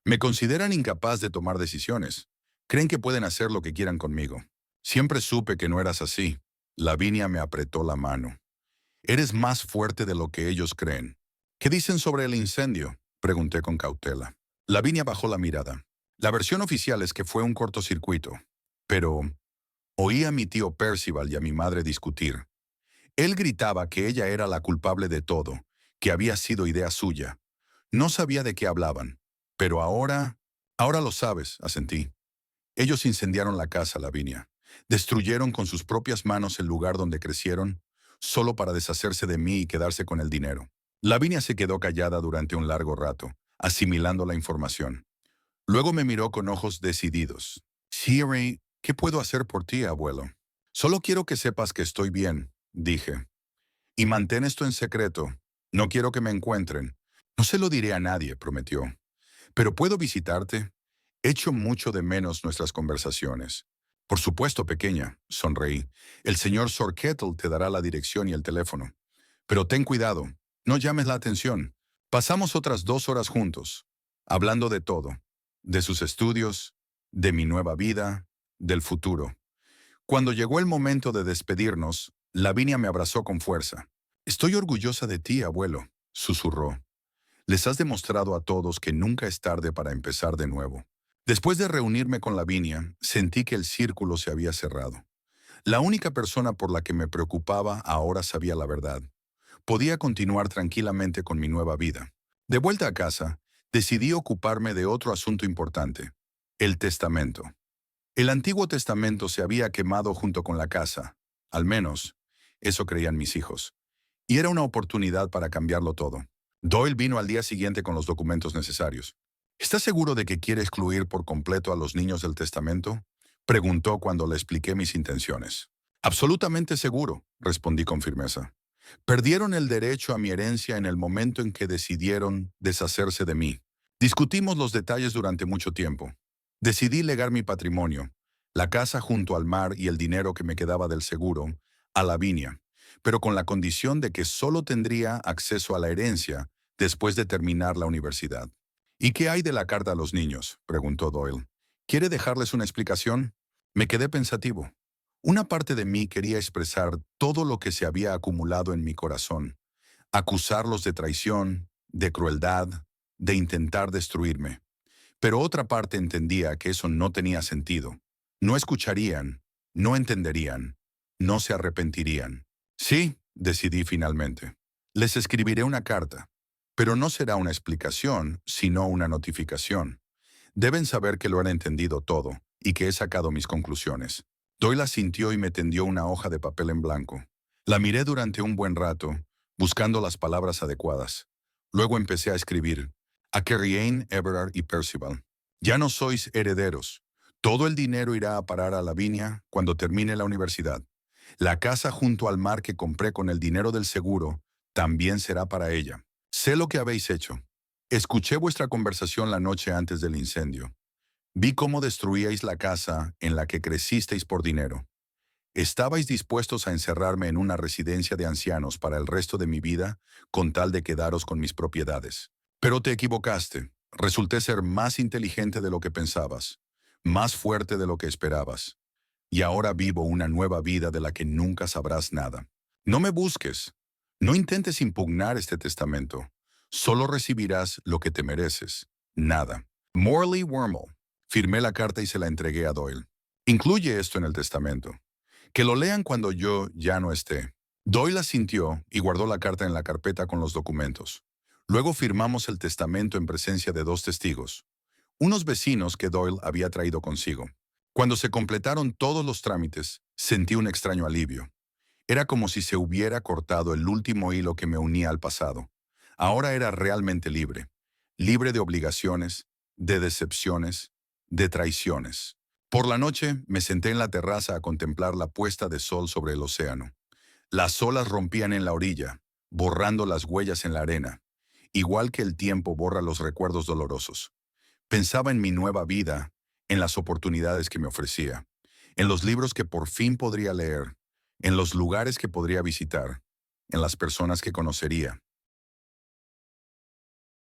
«Me consideran incapaz de tomar decisiones. Creen que pueden hacer lo que quieran conmigo. Siempre supe que no eras así». Lavinia me apretó la mano. «Eres más fuerte de lo que ellos creen». «¿Qué dicen sobre el incendio?», pregunté con cautela. Lavinia bajó la mirada. «La versión oficial es que fue un cortocircuito. Pero oí a mi tío Percival y a mi madre discutir. Él gritaba que ella era la culpable de todo, que había sido idea suya. No sabía de qué hablaban. Pero ahora lo sabes», asentí. «Ellos incendiaron la casa, Lavinia. Destruyeron con sus propias manos el lugar donde crecieron, solo para deshacerse de mí y quedarse con el dinero». Lavinia se quedó callada durante un largo rato, asimilando la información. Luego me miró con ojos decididos. «Siri, ¿qué puedo hacer por ti, abuelo?» «Solo quiero que sepas que estoy bien», dije. «Y mantén esto en secreto. No quiero que me encuentren. No se lo diré a nadie», prometió. «Pero puedo visitarte. Echo mucho de menos nuestras conversaciones». «Por supuesto, pequeña», sonreí. «El señor Sorkettle te dará la dirección y el teléfono. Pero ten cuidado, no llames la atención». Pasamos otras 2 horas juntos, hablando de todo, de sus estudios, de mi nueva vida, del futuro. Cuando llegó el momento de despedirnos, Lavinia me abrazó con fuerza. «Estoy orgullosa de ti, abuelo», susurró. «Les has demostrado a todos que nunca es tarde para empezar de nuevo». Después de reunirme con Lavinia, sentí que el círculo se había cerrado. La única persona por la que me preocupaba ahora sabía la verdad. Podía continuar tranquilamente con mi nueva vida. De vuelta a casa, decidí ocuparme de otro asunto importante: el testamento. El Antiguo Testamento se había quemado junto con la casa, al menos, eso creían mis hijos, y era una oportunidad para cambiarlo todo. Doyle vino al día siguiente con los documentos necesarios. «¿Estás seguro de que quiere excluir por completo a los niños del testamento?», preguntó cuando le expliqué mis intenciones. «Absolutamente seguro», respondí con firmeza. «Perdieron el derecho a mi herencia en el momento en que decidieron deshacerse de mí. Discutimos los detalles durante mucho tiempo. Decidí legar mi patrimonio, la casa junto al mar y el dinero que me quedaba del seguro, a Lavinia, pero con la condición de que solo tendría acceso a la herencia después de terminar la universidad». «¿Y qué hay de la carta a los niños?», preguntó Doyle. ¿Quiere dejarles una explicación? Me quedé pensativo. Una parte de mí quería expresar todo lo que se había acumulado en mi corazón, acusarlos de traición, de crueldad, de intentar destruirme. Pero otra parte entendía que eso no tenía sentido. No escucharían, no entenderían, no se arrepentirían. Sí, decidí finalmente. Les escribiré una carta, pero no será una explicación, sino una notificación. Deben saber que lo han entendido todo y que he sacado mis conclusiones. Doyle sintió y me tendió una hoja de papel en blanco. La miré durante un buen rato, buscando las palabras adecuadas. Luego empecé a escribir: a Carrie, Everard y Percival. Ya no sois herederos. Todo el dinero irá a parar a Lavinia cuando termine la universidad. La casa junto al mar que compré con el dinero del seguro también será para ella. Sé lo que habéis hecho. Escuché vuestra conversación la noche antes del incendio. Vi cómo destruíais la casa en la que crecisteis por dinero. Estabais dispuestos a encerrarme en una residencia de ancianos para el resto de mi vida con tal de quedaros con mis propiedades. Pero te equivocaste. Resulté ser más inteligente de lo que pensabas, más fuerte de lo que esperabas. Y ahora vivo una nueva vida de la que nunca sabrás nada. No me busques. No intentes impugnar este testamento. Solo recibirás lo que te mereces. Nada. Morley Wormel. Firmé la carta y se la entregué a Doyle. Incluye esto en el testamento. Que lo lean cuando yo ya no esté. Doyle asintió y guardó la carta en la carpeta con los documentos. Luego firmamos el testamento en presencia de dos testigos, unos vecinos que Doyle había traído consigo. Cuando se completaron todos los trámites, sentí un extraño alivio. Era como si se hubiera cortado el último hilo que me unía al pasado. Ahora era realmente libre, libre de obligaciones, de decepciones, de traiciones. Por la noche me senté en la terraza a contemplar la puesta de sol sobre el océano. Las olas rompían en la orilla, borrando las huellas en la arena, igual que el tiempo borra los recuerdos dolorosos. Pensaba en mi nueva vida, en las oportunidades que me ofrecía, en los libros que por fin podría leer, en los lugares que podría visitar, en las personas que conocería.